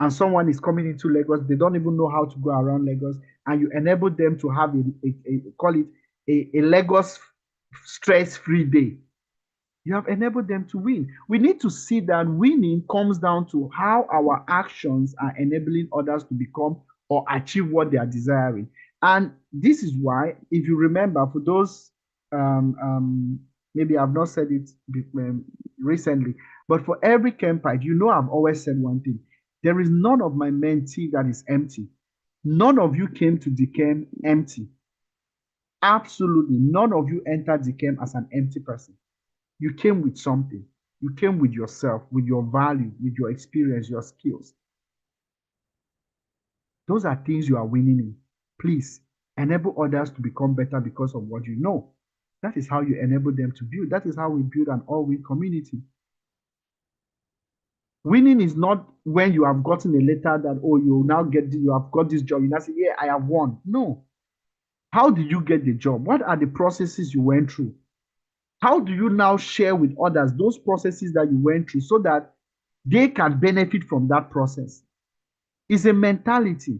and someone is coming into Lagos, they don't even know how to go around Lagos, and you enable them to have call it a Lagos stress-free day. You have enabled them to win. We need to see that winning comes down to how our actions are enabling others to become or achieve what they are desiring. And this is why, if you remember, for those, maybe I've not said it recently, but for every campite, I've always said one thing. There is none of my mentee that is empty. None of you came to DEKEMP empty. Absolutely. None of you entered DEKEMP as an empty person. You came with something. You came with yourself, with your value, with your experience, your skills. Those are things you are winning in. Please enable others to become better because of what you know. That is how you enable them to build. That is how we build an all-win community. Winning is not when you have gotten a letter that, oh, you have got this job. You now say, yeah, I have won. No. How did you get the job? What are the processes you went through? How do you now share with others those processes that you went through so that they can benefit from that process? It's a mentality.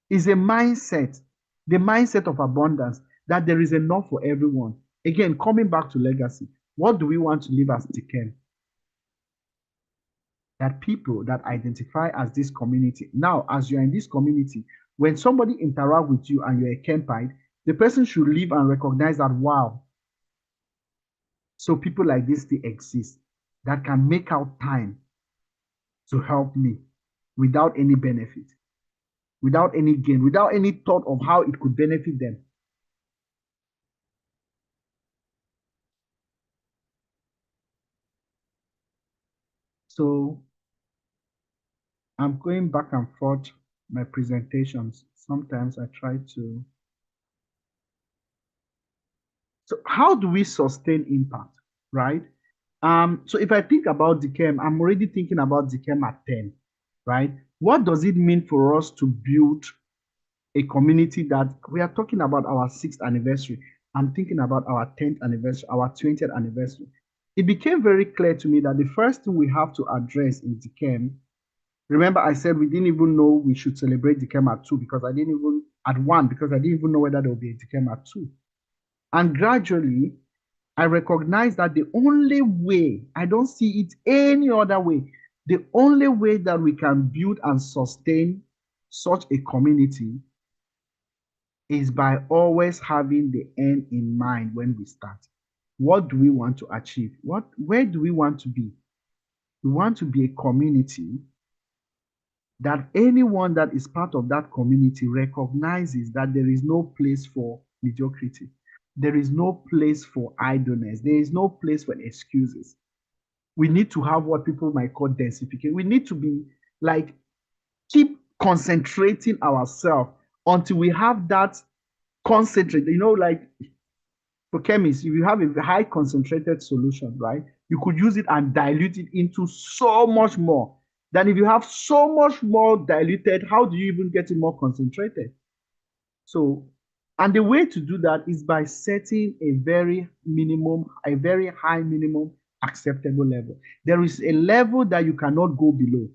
It's a mindset, the mindset of abundance, that there is enough for everyone. Again, coming back to legacy, what do we want to leave as DEKEMP? That people that identify as this community. Now, as you're in this community, when somebody interacts with you and you're a campite, the person should live and recognize that, wow, so people like this, they exist, that can make out time to help me without any benefit, without any gain, without any thought of how it could benefit them. So I'm going back and forth my presentations. Sometimes I try to. So how do we sustain impact, right? So if I think about DEKEMP, I'm already thinking about DEKEMP at 10, right? What does it mean for us to build a community that we are talking about our 6th anniversary? I'm thinking about our 10th anniversary, our 20th anniversary. It became very clear to me that the first thing we have to address in DEKEMP, remember I said we didn't even know we should celebrate DEKEMP at 2 because I didn't even know whether there will be a DEKEMP at 2. And gradually, I recognize that the only way, I don't see it any other way, the only way that we can build and sustain such a community is by always having the end in mind when we start. What do we want to achieve? Where do we want to be? We want to be a community that anyone that is part of that community recognizes that there is no place for mediocrity. There is no place for idleness. There is no place for excuses. We need to have what people might call densification. We need to be like, keep concentrating ourselves until we have that concentrate. Like for chemists, if you have a high concentrated solution, right, you could use it and dilute it into so much more. Then if you have so much more diluted, how do you even get it more concentrated? So, and the way to do that is by setting a very high minimum acceptable level. There is a level that you cannot go below.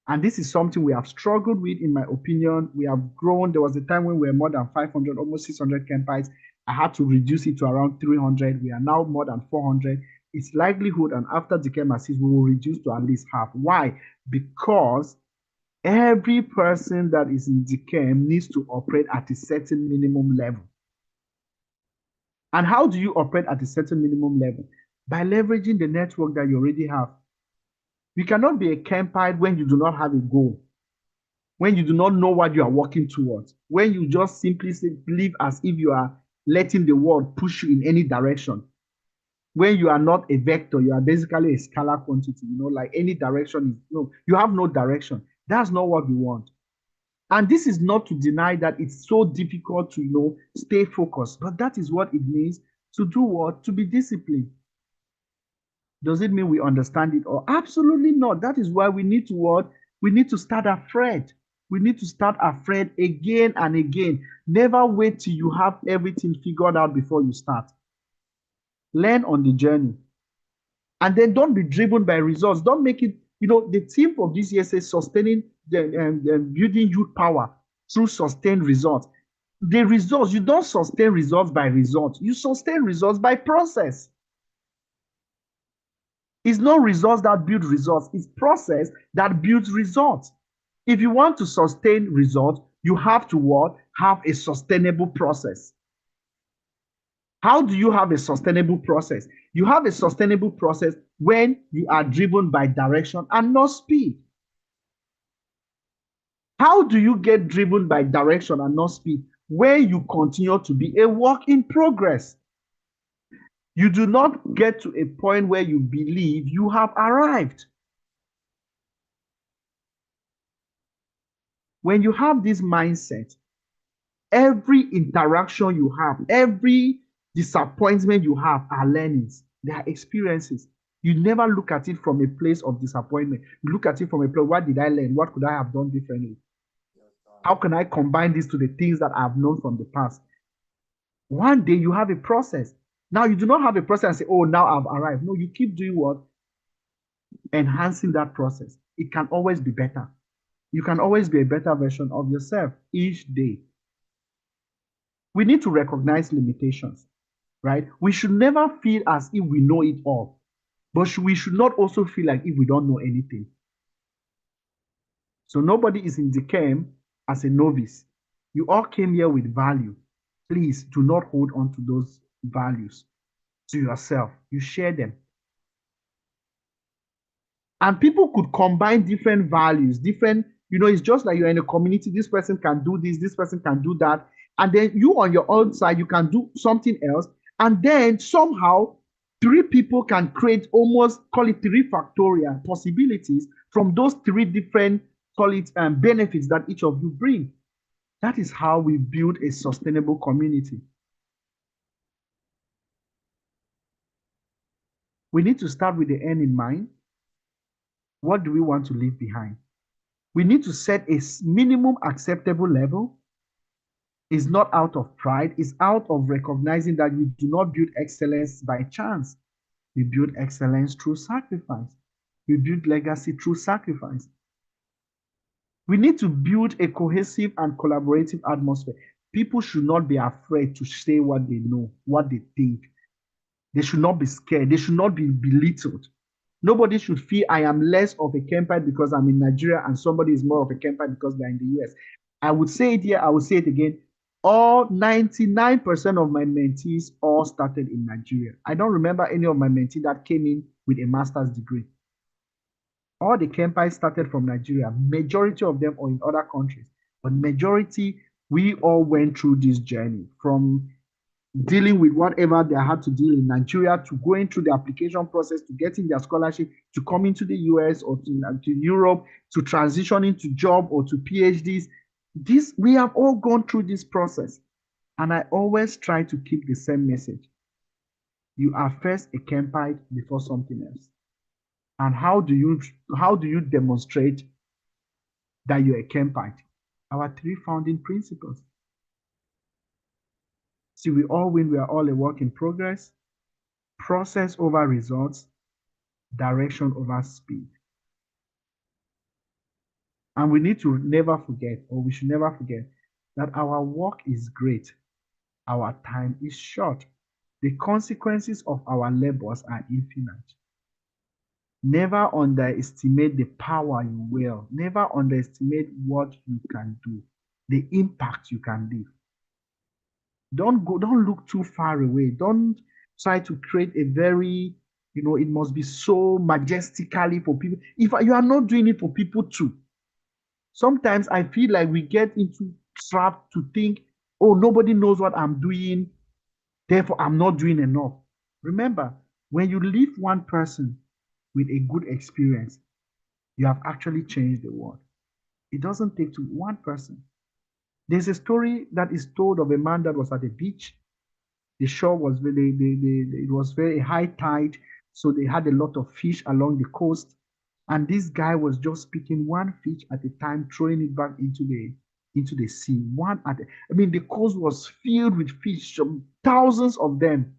And this is something we have struggled with, in my opinion. We have grown. There was a time when we were more than 500, almost 600 campites. I had to reduce it to around 300. We are now more than 400. It's likelihood, and after DEKEMP Assist, we will reduce to at least half. Why? Because every person that is in DEKEMP needs to operate at a certain minimum level. And how do you operate at a certain minimum level? By leveraging the network that you already have. You cannot be a campite when you do not have a goal, when you do not know what you are working towards, when you just simply live as if you are letting the world push you in any direction. When you are not a vector, you are basically a scalar quantity, like any direction. You have no direction. That's not what we want. And this is not to deny that it's so difficult to, stay focused, but that is what it means to do what? To be disciplined. Does it mean we understand it all? Absolutely not. That is why we need to what? We need to start afraid. We need to start afraid again and again. Never wait till you have everything figured out before you start. Learn on the journey. And then don't be driven by results. Don't make it, the theme of this year says sustaining and building youth power through sustained results. The results, you don't sustain results by results. You sustain results by process. It's not results that build results. It's process that builds results. If you want to sustain results, you have to what? Have a sustainable process. How do you have a sustainable process? You have a sustainable process when you are driven by direction and not speed. How do you get driven by direction and not speed? When you continue to be a work in progress. You do not get to a point where you believe you have arrived. When you have this mindset, every interaction you have, every disappointment you have are learnings, they are experiences. You never look at it from a place of disappointment. You look at it from a place, what did I learn? What could I have done differently? How can I combine this to the things that I've known from the past? One day you have a process. Now you do not have a process and say, oh, now I've arrived. No, you keep doing what? Enhancing that process. It can always be better. You can always be a better version of yourself each day. We need to recognize limitations, right? We should never feel as if we know it all, but we should not also feel like if we don't know anything. So nobody is in DEKEMP as a novice. You all came here with value. Please do not hold on to those values to yourself. You share them. And people could combine different values, different, it's just like you're in a community. This person can do this person can do that. And then you on your own side, you can do something else. And then somehow 3 people can create almost, call it 3 factorial possibilities from those 3 different, call it benefits that each of you bring. That is how we build a sustainable community. We need to start with the end in mind. What do we want to leave behind? We need to set a minimum acceptable level. It's not out of pride, it's out of recognizing that we do not build excellence by chance. We build excellence through sacrifice. We build legacy through sacrifice. We need to build a cohesive and collaborative atmosphere. People should not be afraid to say what they know, what they think. They should not be scared. They should not be belittled. Nobody should feel I am less of a Kempite because I'm in Nigeria and somebody is more of a Kempite because they're in the US. I would say it here, I would say it again. All 99% of my mentees all started in Nigeria. I don't remember any of my mentees that came in with a master's degree. All the Kempites started from Nigeria. Majority of them are in other countries, but majority, we all went through this journey from dealing with whatever they had to deal in Nigeria, to going through the application process, to getting their scholarship, to coming to the US or to Europe, to transitioning to job or to PhDs. We have all gone through this process. And I always try to keep the same message. You are first a Kempite before something else. And how do you demonstrate that you're a Kempite? Our 3 founding principles. See, we all win, we are all a work in progress. Process over results, direction over speed. And we need to never forget, or we should never forget, that our work is great. Our time is short. The consequences of our labors are infinite. Never underestimate the power you will. Never underestimate what you can do, the impact you can leave. Don't look too far away. Don't try to create a very, it must be so majestically for people. If you are not doing it for people too, sometimes I feel like we get into trap to think, oh, nobody knows what I'm doing, therefore I'm not doing enough. Remember, when you leave one person with a good experience, you have actually changed the world. It doesn't take to one person. There's a story that is told of a man that was at a beach. The shore was it was very high tide, so they had a lot of fish along the coast. And this guy was just picking one fish at a time, throwing it back into the sea. The coast was filled with fish, thousands of them.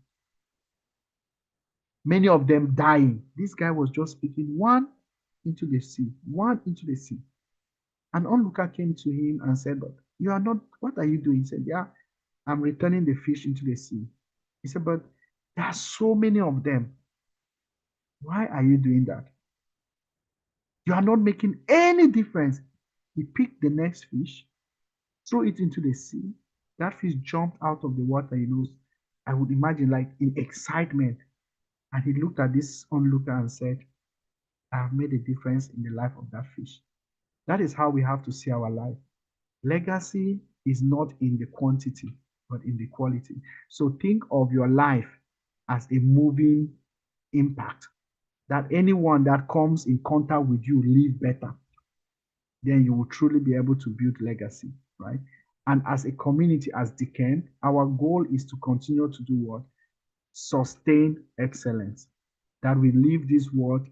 Many of them dying. This guy was just picking one into the sea, one into the sea. An onlooker came to him and said, but you are not, what are you doing? He said, yeah, I'm returning the fish into the sea. He said, but there are so many of them. Why are you doing that? You are not making any difference. He picked the next fish, threw it into the sea. That fish jumped out of the water, I would imagine like in excitement. And he looked at this onlooker and said, I have made a difference in the life of that fish. That is how we have to see our life. Legacy is not in the quantity, but in the quality. So think of your life as a moving impact, that anyone that comes in contact with you live better. Then you will truly be able to build legacy, right? And as a community, as DEKEMP, our goal is to continue to do what? Sustain excellence. That we leave this world,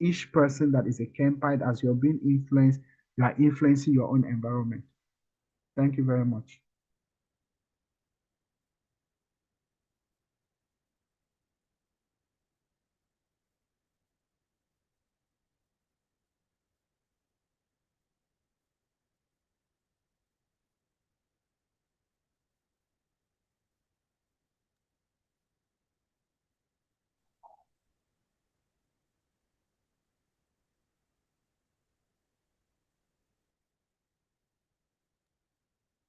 each person that is a campite, as you're being influenced, you are influencing your own environment. Thank you very much.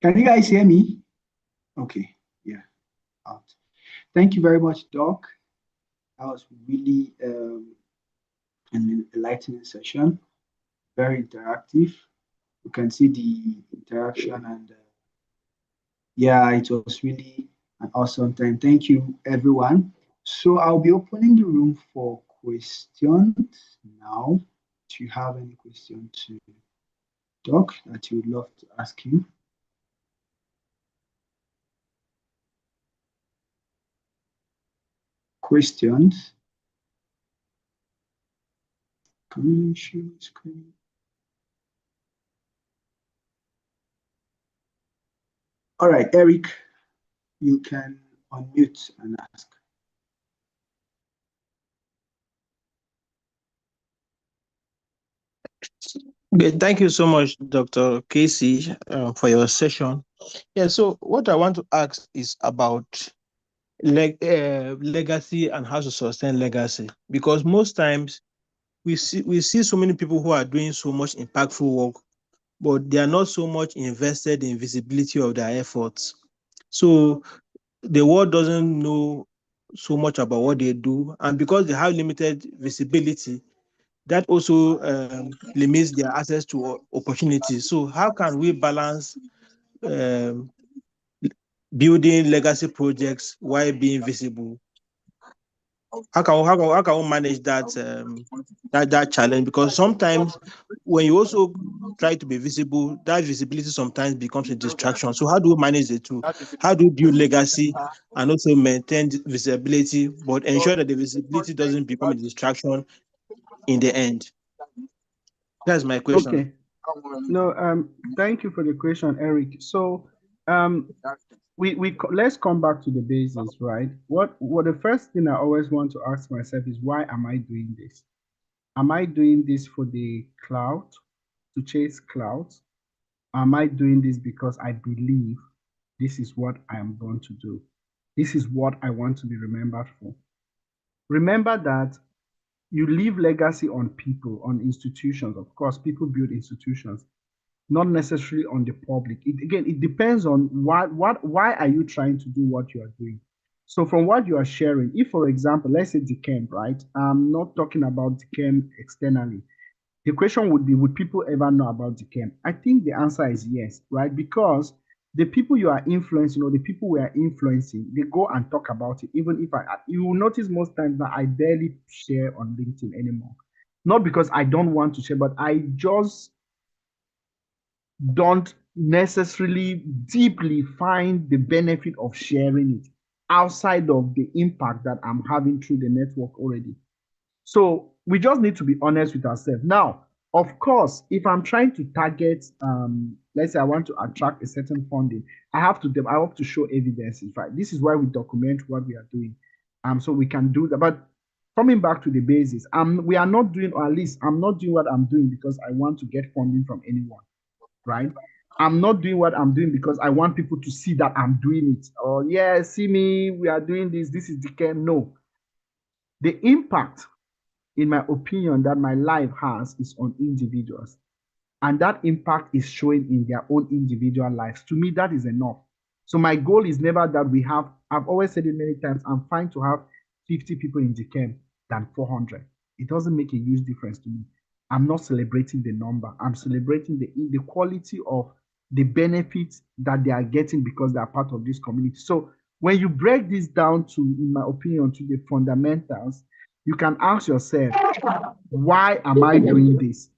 Can you guys hear me? Okay, yeah, out. Thank you very much, Doc. That was really an enlightening session, very interactive. You can see the interaction and yeah, it was really an awesome time. Thank you, everyone. So I'll be opening the room for questions now. Do you have any question to Doc that you would love to ask him? Questions? Can you share my screen? All right, Eric, you can unmute and ask. Okay, thank you so much, Dr. Casey, for your session. Yeah, so what I want to ask is about legacy and how to sustain legacy, because most times we see so many people who are doing so much impactful work, but they are not so much invested in visibility of their efforts. So the world doesn't know so much about what they do, and because they have limited visibility, that also limits their access to opportunities. So how can we balance um, building legacy projects while being visible? How can we manage that challenge? Because sometimes when you also try to be visible, that visibility sometimes becomes a distraction. So how do we manage the two? How do you build legacy and also maintain visibility, but ensure that the visibility doesn't become a distraction in the end? That's my question. Okay. No, thank you for the question, Eric. So, let's come back to the basics, right? What the first thing I always want to ask myself is, why am I doing this? Am I doing this for the cloud, to chase clouds? Am I doing this because I believe this is what I am going to do? This is what I want to be remembered for. Remember that you leave legacy on people, on institutions. Of course, people build institutions, not necessarily on the public. It depends on why are you trying to do what you are doing. So from what you are sharing, if for example, let's say DEKEMP, right? I'm not talking about DEKEMP externally. The question would be, would people ever know about DEKEMP? I think the answer is yes, right? Because the people you are influencing, or the people we are influencing, they go and talk about it. Even if you will notice most times that I barely share on LinkedIn anymore. Not because I don't want to share, but I just don't necessarily deeply find the benefit of sharing it outside of the impact that I'm having through the network already. So we just need to be honest with ourselves. Now, of course, if I'm trying to target, let's say I want to attract a certain funding, I have to show evidence. Right? This is why we document what we are doing, so we can do that. But coming back to the basis, we are not doing, or at least I'm not doing what I'm doing because I want to get funding from anyone, right? I'm not doing what I'm doing because I want people to see that I'm doing it. Or yeah, see me, we are doing this. This is DEKEMP. No, the impact, in my opinion, that my life has is on individuals. and that impact is showing in their own individual lives. To me, that is enough. So my goal is never that we have, I've always said it many times, I'm fine to have 50 people in the camp than 400. It doesn't make a huge difference to me. I'm not celebrating the number. I'm celebrating the quality of the benefits that they are getting because they are part of this community. So when you break this down to, in my opinion, to the fundamentals, you can ask yourself, why am I doing this?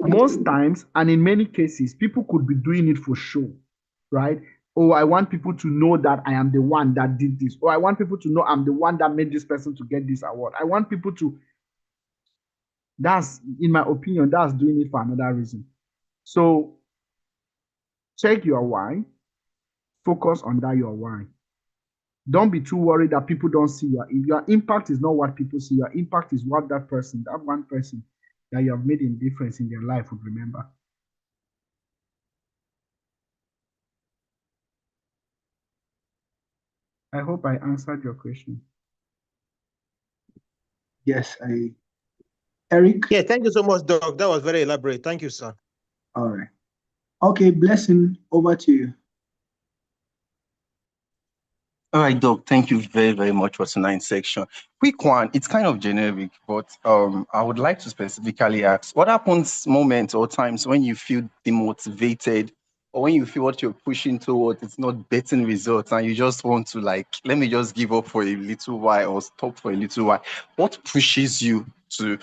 Most times, and in many cases, people could be doing it for show, right? Oh, I want people to know that I am the one that did this. Or I want people to know I'm the one that made this person to get this award. I want people to, that's, in my opinion, that's doing it for another reason. So check your why, focus on that your why. Don't be too worried that people don't see your impact is not what people see. Your impact is what that person, that one person that you have made a difference in their life would remember. I hope I answered your question. Yes, Eric? Yeah, thank you so much, Doc. That was very elaborate. Thank you, sir. All right. Okay, Blessing, over to you. All right, Doc, thank you very, very much for tonight's section. Quick one, it's kind of generic, but I would like to specifically ask, what happens moments or times when you feel demotivated or when you feel what you're pushing towards it's not getting results and you just want to like, let me just give up for a little while or stop for a little while? What pushes you to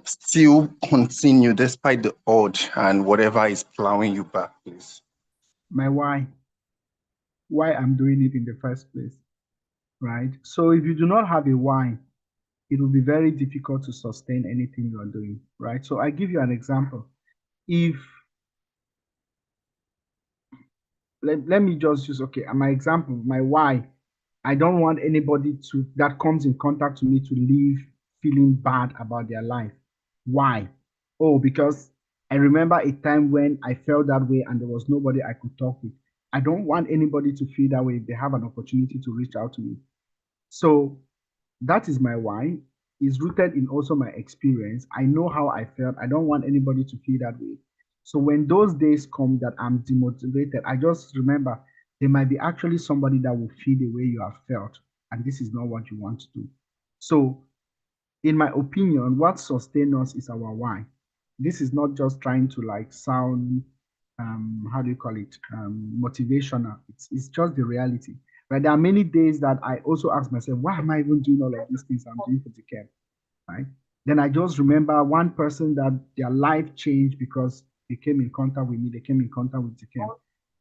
still continue despite the odds and whatever is plowing you back, please? My why I'm doing it in the first place, right? So if you do not have a why, it will be very difficult to sustain anything you are doing, right? So I give you an example. If let me just use, okay, my example, my why, I don't want anybody to that comes in contact with me to leave feeling bad about their life. Why? Oh, because I remember a time when I felt that way and there was nobody I could talk with. I don't want anybody to feel that way if they have an opportunity to reach out to me. So that is my why. Is rooted in also my experience. I know how I felt. I don't want anybody to feel that way. So when those days come that I'm demotivated, I just remember there might be actually somebody that will feel the way you have felt, and this is not what you want to do. So, in my opinion, what sustains us is our why. This is not just trying to like sound, how do you call it, motivational. It's just the reality. Right? There are many days that I also ask myself, why am I even doing all of these things I'm doing for the camp? Right? Then I just remember one person that their life changed because they came in contact with me, they came in contact with the camp.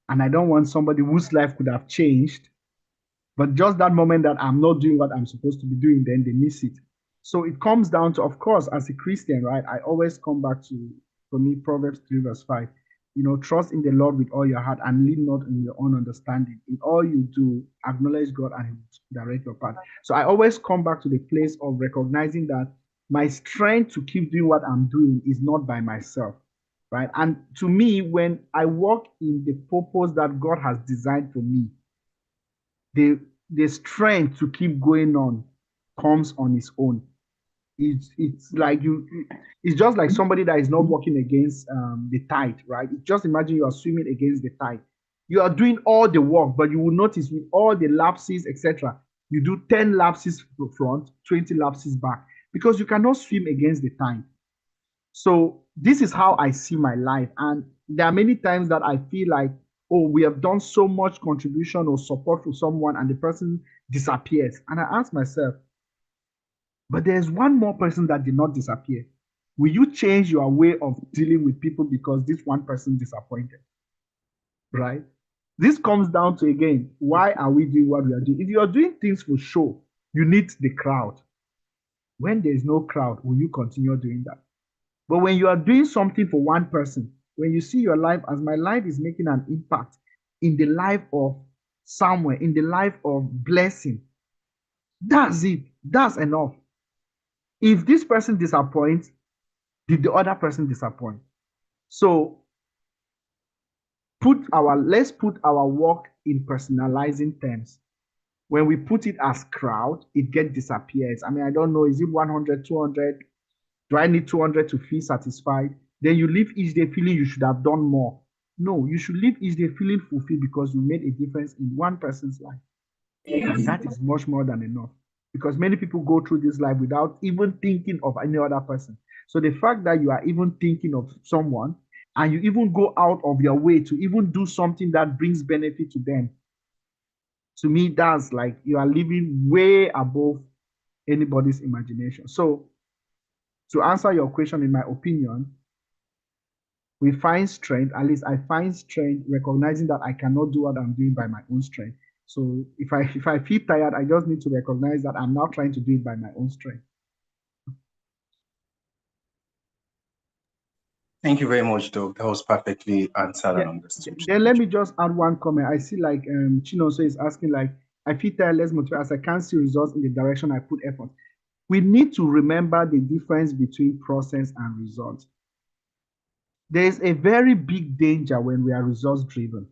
And I don't want somebody whose life could have changed, but just that moment that I'm not doing what I'm supposed to be doing, then they miss it. So it comes down to, of course, as a Christian, right? I always come back to, for me, Proverbs 3, verse 5. You know, trust in the Lord with all your heart and lean not in your own understanding. In all you do, acknowledge God and He will direct your path. So I always come back to the place of recognizing that my strength to keep doing what I'm doing is not by myself, right? And to me, when I walk in the purpose that God has designed for me, the strength to keep going on comes on its own. It's like it's just like somebody that is not walking against the tide, right? Just imagine you are swimming against the tide. You are doing all the work, but you will notice with all the lapses, etc., you do 10 lapses front, 20 lapses back, because you cannot swim against the tide. So this is how I see my life. And there are many times that I feel like, oh, we have done so much contribution or support for someone and the person disappears. And I ask myself, but there's one more person that did not disappear. Will you change your way of dealing with people because this one person disappointed? Right? This comes down to, again, why are we doing what we are doing? If you are doing things for show, you need the crowd. When there is no crowd, will you continue doing that? But when you are doing something for one person, when you see your life as my life is making an impact in the life of somewhere, in the life of blessing, that's it. That's enough. If this person disappoints, did the other person disappoint? So let's put our work in personalizing terms. When we put it as crowd, it disappears. I mean, I don't know, is it 100, 200? Do I need 200 to feel satisfied? then you leave each day feeling you should have done more. No, you should leave each day feeling fulfilled because you made a difference in one person's life. And that is much more than enough. Because many people go through this life without even thinking of any other person. So the fact that you are even thinking of someone and you even go out of your way to even do something that brings benefit to them, to me, that's like you are living way above anybody's imagination. So to answer your question, in my opinion, we find strength, at least I find strength recognizing that I cannot do what I'm doing by my own strength. So if I feel tired, I just need to recognize that I'm now trying to do it by my own strength. Thank you very much, Doc. That was perfectly answered and understood. Then let me just add one comment. I see like Chinonso is asking like, I feel tired, less motivated as I can't see results in the direction I put effort. We need to remember the difference between process and results. There's a very big danger when we are results driven.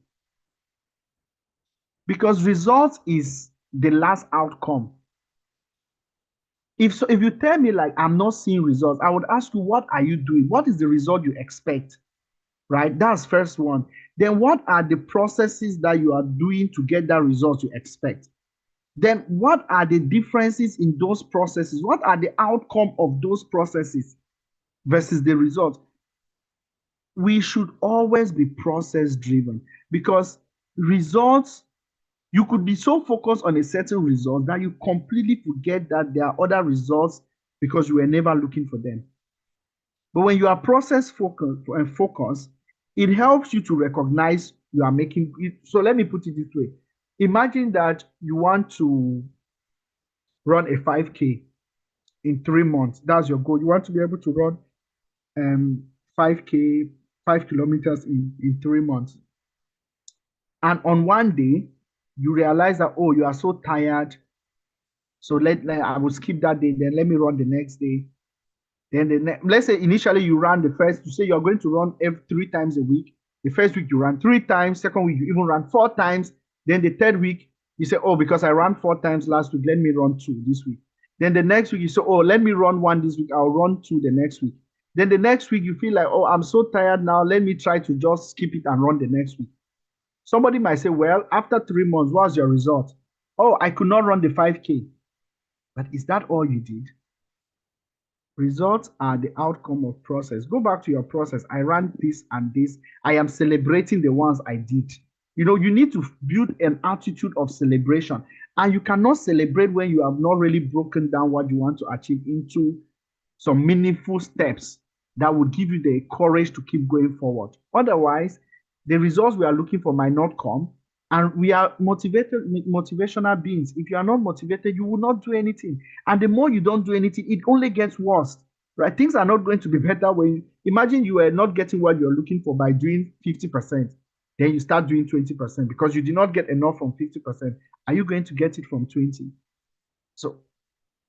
Because results is the last outcome. If you tell me like I'm not seeing results, I would ask you, what are you doing? What is the result you expect? Right? That's first one. Then what are the processes that you are doing to get that result you expect? Then what are the differences in those processes? What are the outcome of those processes versus the result? We should always be process driven because results, you could be so focused on a certain result that you completely forget that there are other results because you were never looking for them. But when you are process focused, it helps you to recognize you are making it. So let me put it this way. Imagine that you want to run a 5K in 3 months. That's your goal. You want to be able to run 5K, 5 kilometers in 3 months. And on one day, you realize that, oh, you are so tired. So I will skip that day. Then let me run the next day. Then let's say initially you ran the first, you say you're going to run 3 times a week. The first week you ran 3 times. Second week you even ran 4 times. Then the third week you say, oh, because I ran 4 times last week, let me run 2 this week. Then the next week you say, oh, let me run 1 this week. I'll run 2 the next week. Then the next week you feel like, oh, I'm so tired now. Let me try to just skip it and run the next week. Somebody might say, well, after 3 months, what's your result? Oh, I could not run the 5K. But is that all you did? Results are the outcome of process. Go back to your process. I ran this and this. I am celebrating the ones I did. You know, you need to build an attitude of celebration. And you cannot celebrate when you have not really broken down what you want to achieve into some meaningful steps that will give you the courage to keep going forward. Otherwise, the results we are looking for might not come. And we are motivational beings. If you are not motivated, you will not do anything. And the more you don't do anything, it only gets worse, right? Things are not going to be better when, imagine you are not getting what you're looking for by doing 50%. Then you start doing 20% because you did not get enough from 50%. Are you going to get it from 20? So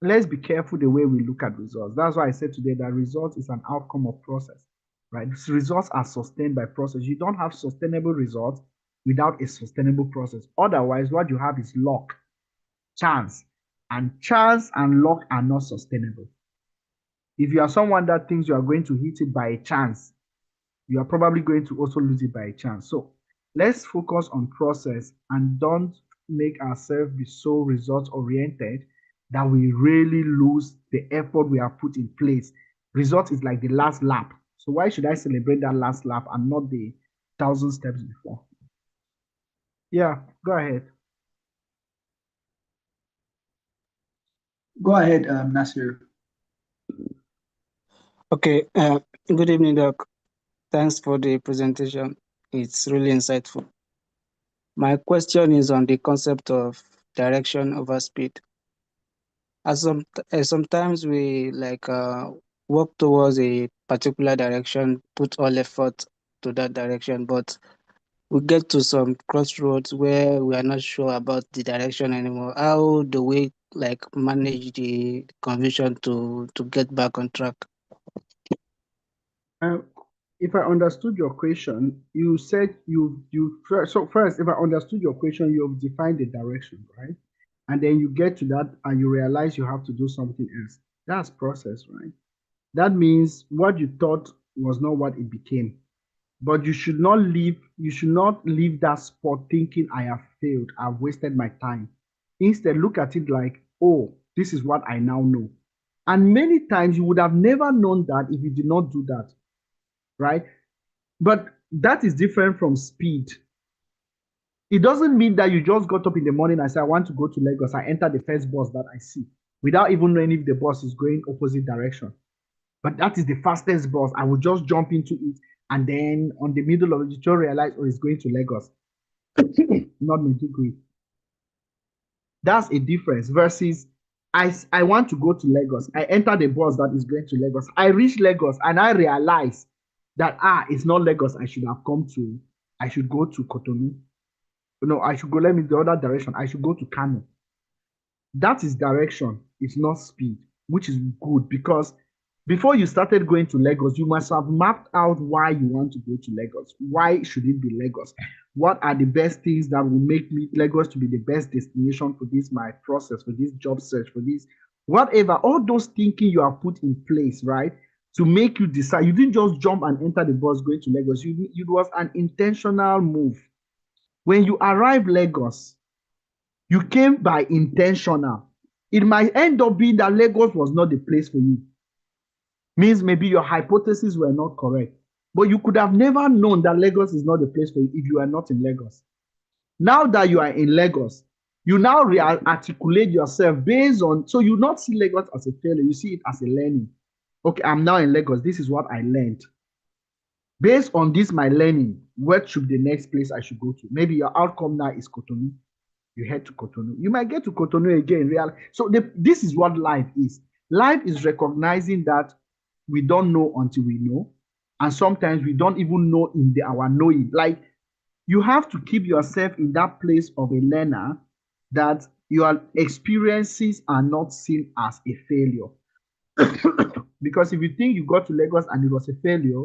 let's be careful the way we look at results. That's why I said today that results is an outcome of process, right? Results are sustained by process. You don't have sustainable results without a sustainable process. Otherwise, what you have is luck, chance, and luck are not sustainable. If you are someone that thinks you are going to hit it by a chance, you are probably going to also lose it by a chance. So let's focus on process and don't make ourselves be so result oriented that we really lose the effort we have put in place. Result is like the last lap. So why should I celebrate that last lap and not the 1,000 steps before? Yeah, go ahead. Go ahead, Nasir. Okay, good evening, Doc. Thanks for the presentation. It's really insightful. My question is on the concept of direction over speed. As sometimes we work towards a particular direction, put all effort to that direction, but we get to some crossroads where we are not sure about the direction anymore. How do we manage the confusion to get back on track? If I understood your question, you said first, if I understood your question, you've defined the direction, right? And then you get to that and you realize you have to do something else. That's process, right? That means what you thought was not what it became. But you should not leave that spot thinking I have failed, I've wasted my time. Instead, look at it like, oh, this is what I now know. And many times you would have never known that if you did not do that, right? But that is different from speed. It doesn't mean that you just got up in the morning and said, I want to go to Lagos. I enter the first bus that I see without even knowing if the bus is going opposite direction. But that is the fastest bus. I will just jump into it. And then on the middle of it, you just realize, oh, it's going to Lagos, not Maiduguri. That's a difference versus I want to go to Lagos. I enter the bus that is going to Lagos. I reach Lagos and I realize that, it's not Lagos I should have come to. I should go to Cotonou. No, I should go, let me the other direction. I should go to Kano. That is direction. It's not speed, which is good because before you started going to Lagos, you must have mapped out why you want to go to Lagos. Why should it be Lagos? What are the best things that will make me Lagos to be the best destination for this my process, for this job search, for this whatever? All those thinking you have put in place, right, to make you decide. You didn't just jump and enter the bus going to Lagos. It was an intentional move. When you arrive Lagos, you came by intentional. It might end up being that Lagos was not the place for you. Means maybe your hypotheses were not correct. But you could have never known that Lagos is not the place for you if you are not in Lagos. Now that you are in Lagos, you now articulate yourself based on, so you not see Lagos as a failure, you see it as a learning. Okay, I'm now in Lagos. This is what I learned. Based on this, my learning, what should the next place I should go to? Maybe your outcome now is Cotonou. You head to Cotonou. You might get to Cotonou again, real. So this is what life is. Life is recognizing that we don't know until we know. And sometimes we don't even know in our knowing. Like, you have to keep yourself in that place of a learner that your experiences are not seen as a failure. Because if you think you got to Lagos and it was a failure,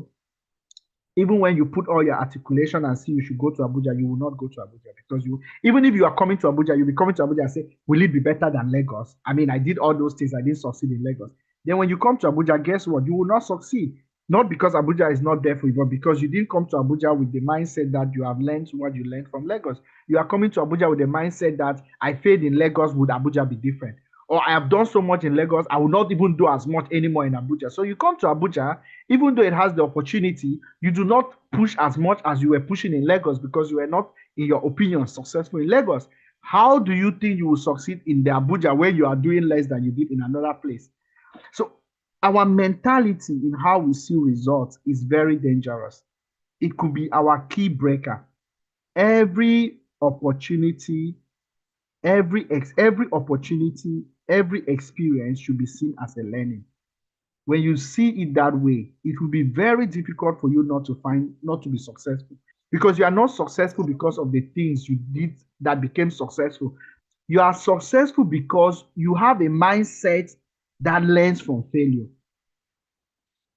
even when you put all your articulation and see you should go to Abuja, you will not go to Abuja because even if you are coming to Abuja, you'll be coming to Abuja and say, will it be better than Lagos? I mean, I did all those things, I didn't succeed in Lagos. Then when you come to Abuja, guess what? You will not succeed. Not because Abuja is not there for you, but because you didn't come to Abuja with the mindset that you have learned what you learned from Lagos. You are coming to Abuja with the mindset that I failed in Lagos, would Abuja be different? Or I have done so much in Lagos, I will not even do as much anymore in Abuja. So you come to Abuja, even though it has the opportunity, you do not push as much as you were pushing in Lagos because you were not, in your opinion, successful in Lagos. How do you think you will succeed in the Abuja where you are doing less than you did in another place? So our mentality in how we see results is very dangerous. It could be our key breaker. Every opportunity, every opportunity, every experience should be seen as a learning. When you see it that way, it will be very difficult for you not to be successful, because you are not successful because of the things you did that became successful. You are successful because you have a mindset that learns from failure.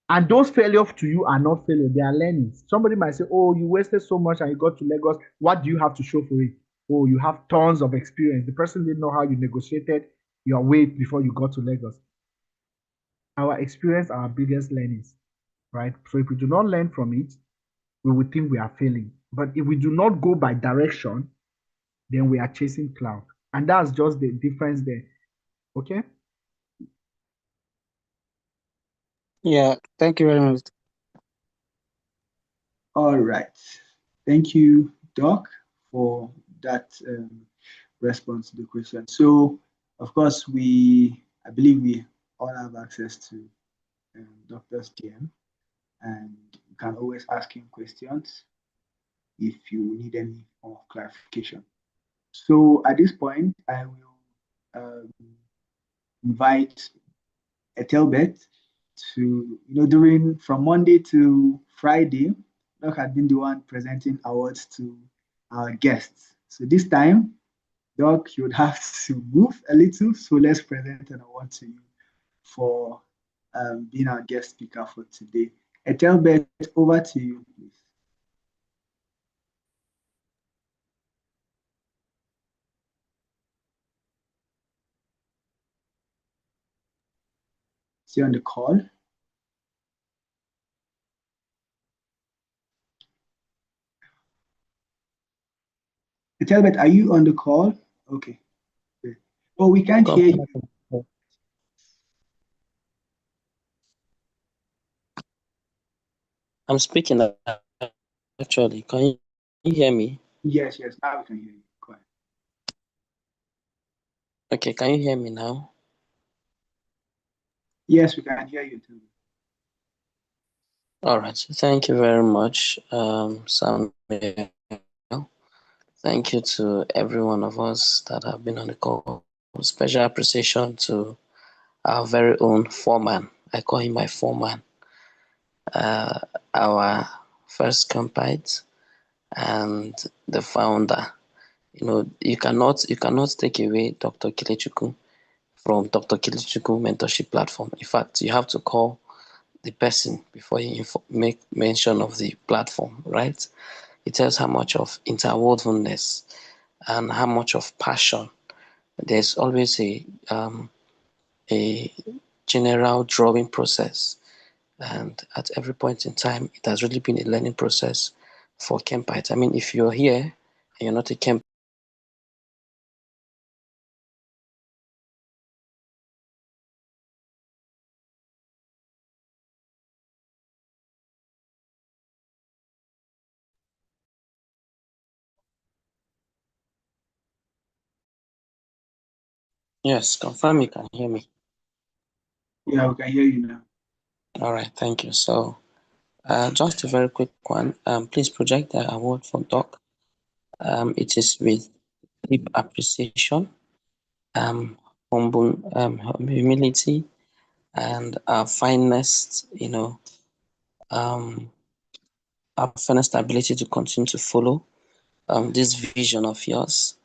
And those failures to you are not failure, they are learnings. Somebody might say, oh, you wasted so much and you got to Lagos. What do you have to show for it? Oh, you have tons of experience. The person didn't know how you negotiated your weight before you got to Lagos. Our experience are our biggest learnings, right? So if we do not learn from it, we would think we are failing. But if we do not go by direction, then we are chasing cloud. And that's just the difference there. Okay? Yeah, thank you very much. All right. Thank you, Doc, for that response to the question. So, of course, I believe we all have access to Doctor's DM, and you can always ask him questions if you need any form of clarification. So, at this point, I will invite Etelbet to, during from Monday to Friday, Doc had been the one presenting awards to our guests. So this time, Doc, you would have to move a little. So let's present an award to you for being our guest speaker for today. Etelbet, over to you, please. See you on the call. Talbot, are you on the call? Okay. Good. Oh, we can't hear you. I'm speaking actually. Can you hear me? Yes, yes, now we can hear you. Go ahead. Okay, can you hear me now? Yes, we can hear you too. All right. Thank you very much, Samuel. Thank you to every one of us that have been on the call. Special appreciation to our very own foreman. I call him my foreman. Our first compite and the founder. You cannot take away Dr. Kilechukwu from Dr. Kilechukwu mentorship platform. In fact, you have to call the person before you make mention of the platform, right? It tells how much of interwovenness and how much of passion. There's always a general drawing process, and at every point in time, it has really been a learning process for Kempites. I mean, if you're here and you're not a Kemp, yes, confirm you can hear me. Yeah, we can hear you now. All right, thank you. So, just a very quick one. Please project the award for Doc. It is with deep appreciation, humble, humility, and our finest, our finest ability to continue to follow this vision of yours,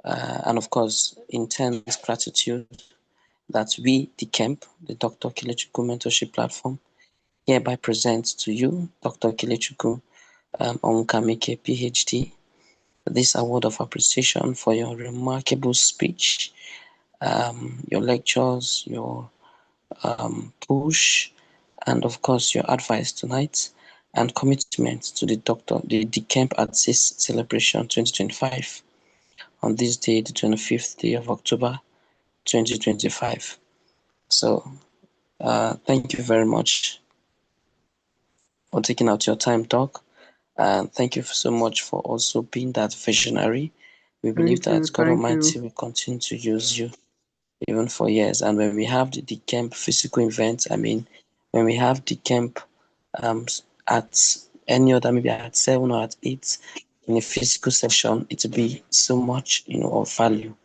and of course, intense gratitude that we, DEKEMP, the Dr. Kilechukwu Mentorship Platform, hereby present to you, Dr. Kilechukwu Onkamike, PhD, this award of appreciation for your remarkable speech, your lectures, your push, and of course your advice tonight, and commitment to the DEKEMP at 6 celebration 2025 on this day, the 25th day of October 2025. So thank you very much for taking out your time, Doc. And thank you so much for also being that visionary. We believe that God Thank Almighty you. will continue to use you even for years. And when we have the camp physical events, I mean, when we have the camp at any other, maybe at 7 or at 8 in a physical session, it will be so much, of value,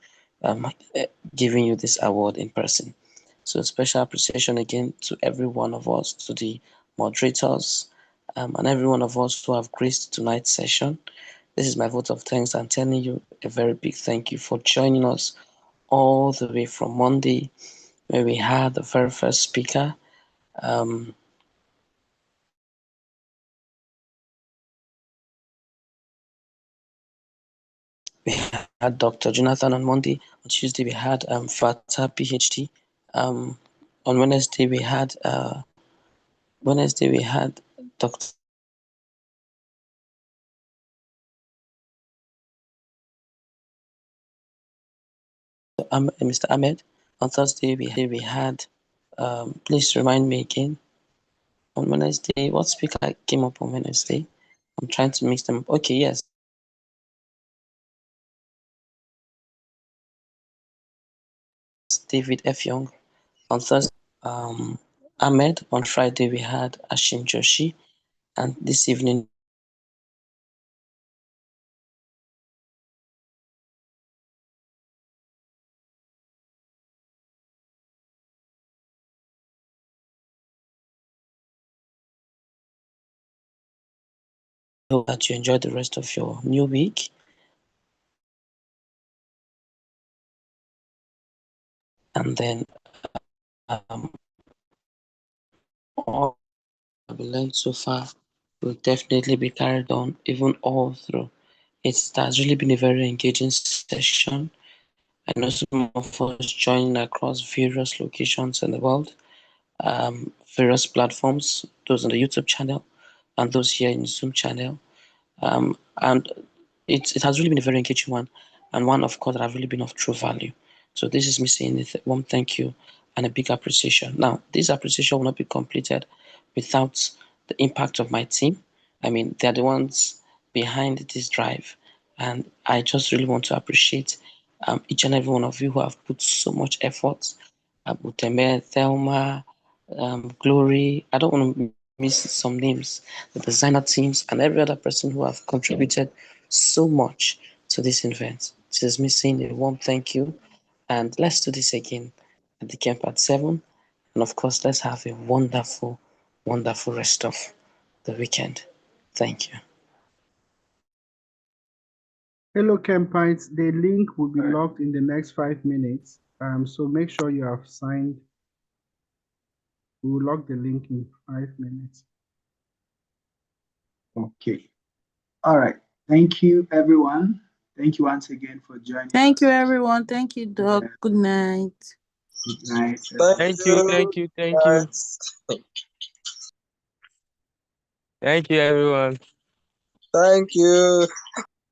giving you this award in person. So special appreciation again to every one of us, to the moderators, and every one of us who have graced tonight's session. This is my vote of thanks and telling you a very big thank you for joining us all the way from Monday, where we had the very first speaker. We had Dr. Jonathan on Monday. On Tuesday, we had Fata, PhD. On Wednesday, we had Dr. Mr. Ahmed. On Thursday, we had, please remind me again. On Wednesday, what speaker came up on Wednesday? I'm trying to mix them up. Okay, yes. David F. Young. On Thursday, Ahmed. On Friday, we had Ashim Joshi. And this evening, I hope that you enjoy the rest of your new week. And then all we learned so far will definitely be carried on even all through. It has really been a very engaging session. I know some of us joining across various locations in the world, various platforms, those on the YouTube channel and those here in the Zoom channel. And it has really been a very engaging one, and one, of course, that have really been of true value. So this is me saying a warm thank you and a big appreciation. Now, this appreciation will not be completed without the impact of my team. I mean, they're the ones behind this drive, and I just really want to appreciate each and every one of you who have put so much effort. Uteme, Thelma, Glory. I don't want to miss some names. The designer teams and every other person who have contributed so much to this event. This is me saying a warm thank you, and let's do this again at the camp at 7. And of course, let's have a wonderful, wonderful rest of the weekend. Thank you. Hello, Campites. The link will be locked in the next 5 minutes. So make sure you have signed. We will lock the link in 5 minutes. Okay. All right. Thank you, everyone. Thank you once again for joining. Thank you, everyone. Thank you, Doc. Good night. Good night. Thank you. Thank you, everyone. Thank you.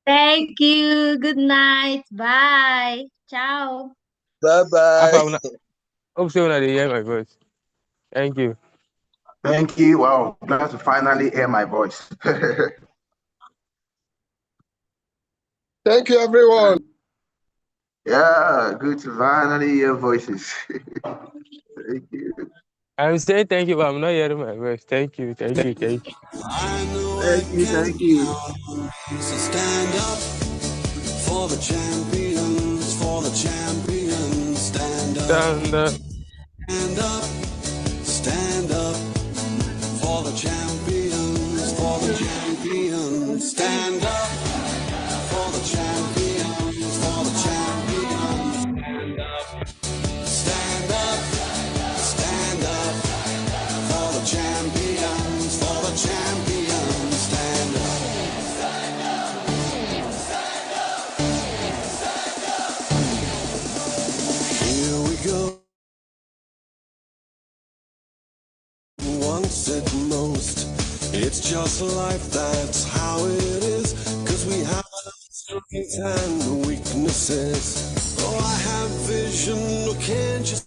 Thank you. Good night. Bye. Ciao. Bye-bye. Hope so that they hear my voice. Thank you. Thank you. Wow, glad to finally hear my voice. Thank you, everyone. Yeah, good to finally hear voices. Thank you. I'm saying thank you, but I'm not hearing my voice. Thank you. Thank you. So stand up for the champions, for the champions. Stand up. Stand up. Stand up. Stand up for the champions, for the champions. Stand up for the champions, for the champions. Stand up. Stand up for the champions, for the champions. Stand up. Here we go. Once at most, it's just life, that's how it is. Cause we have strengths and weaknesses. Oh, I have vision, can't you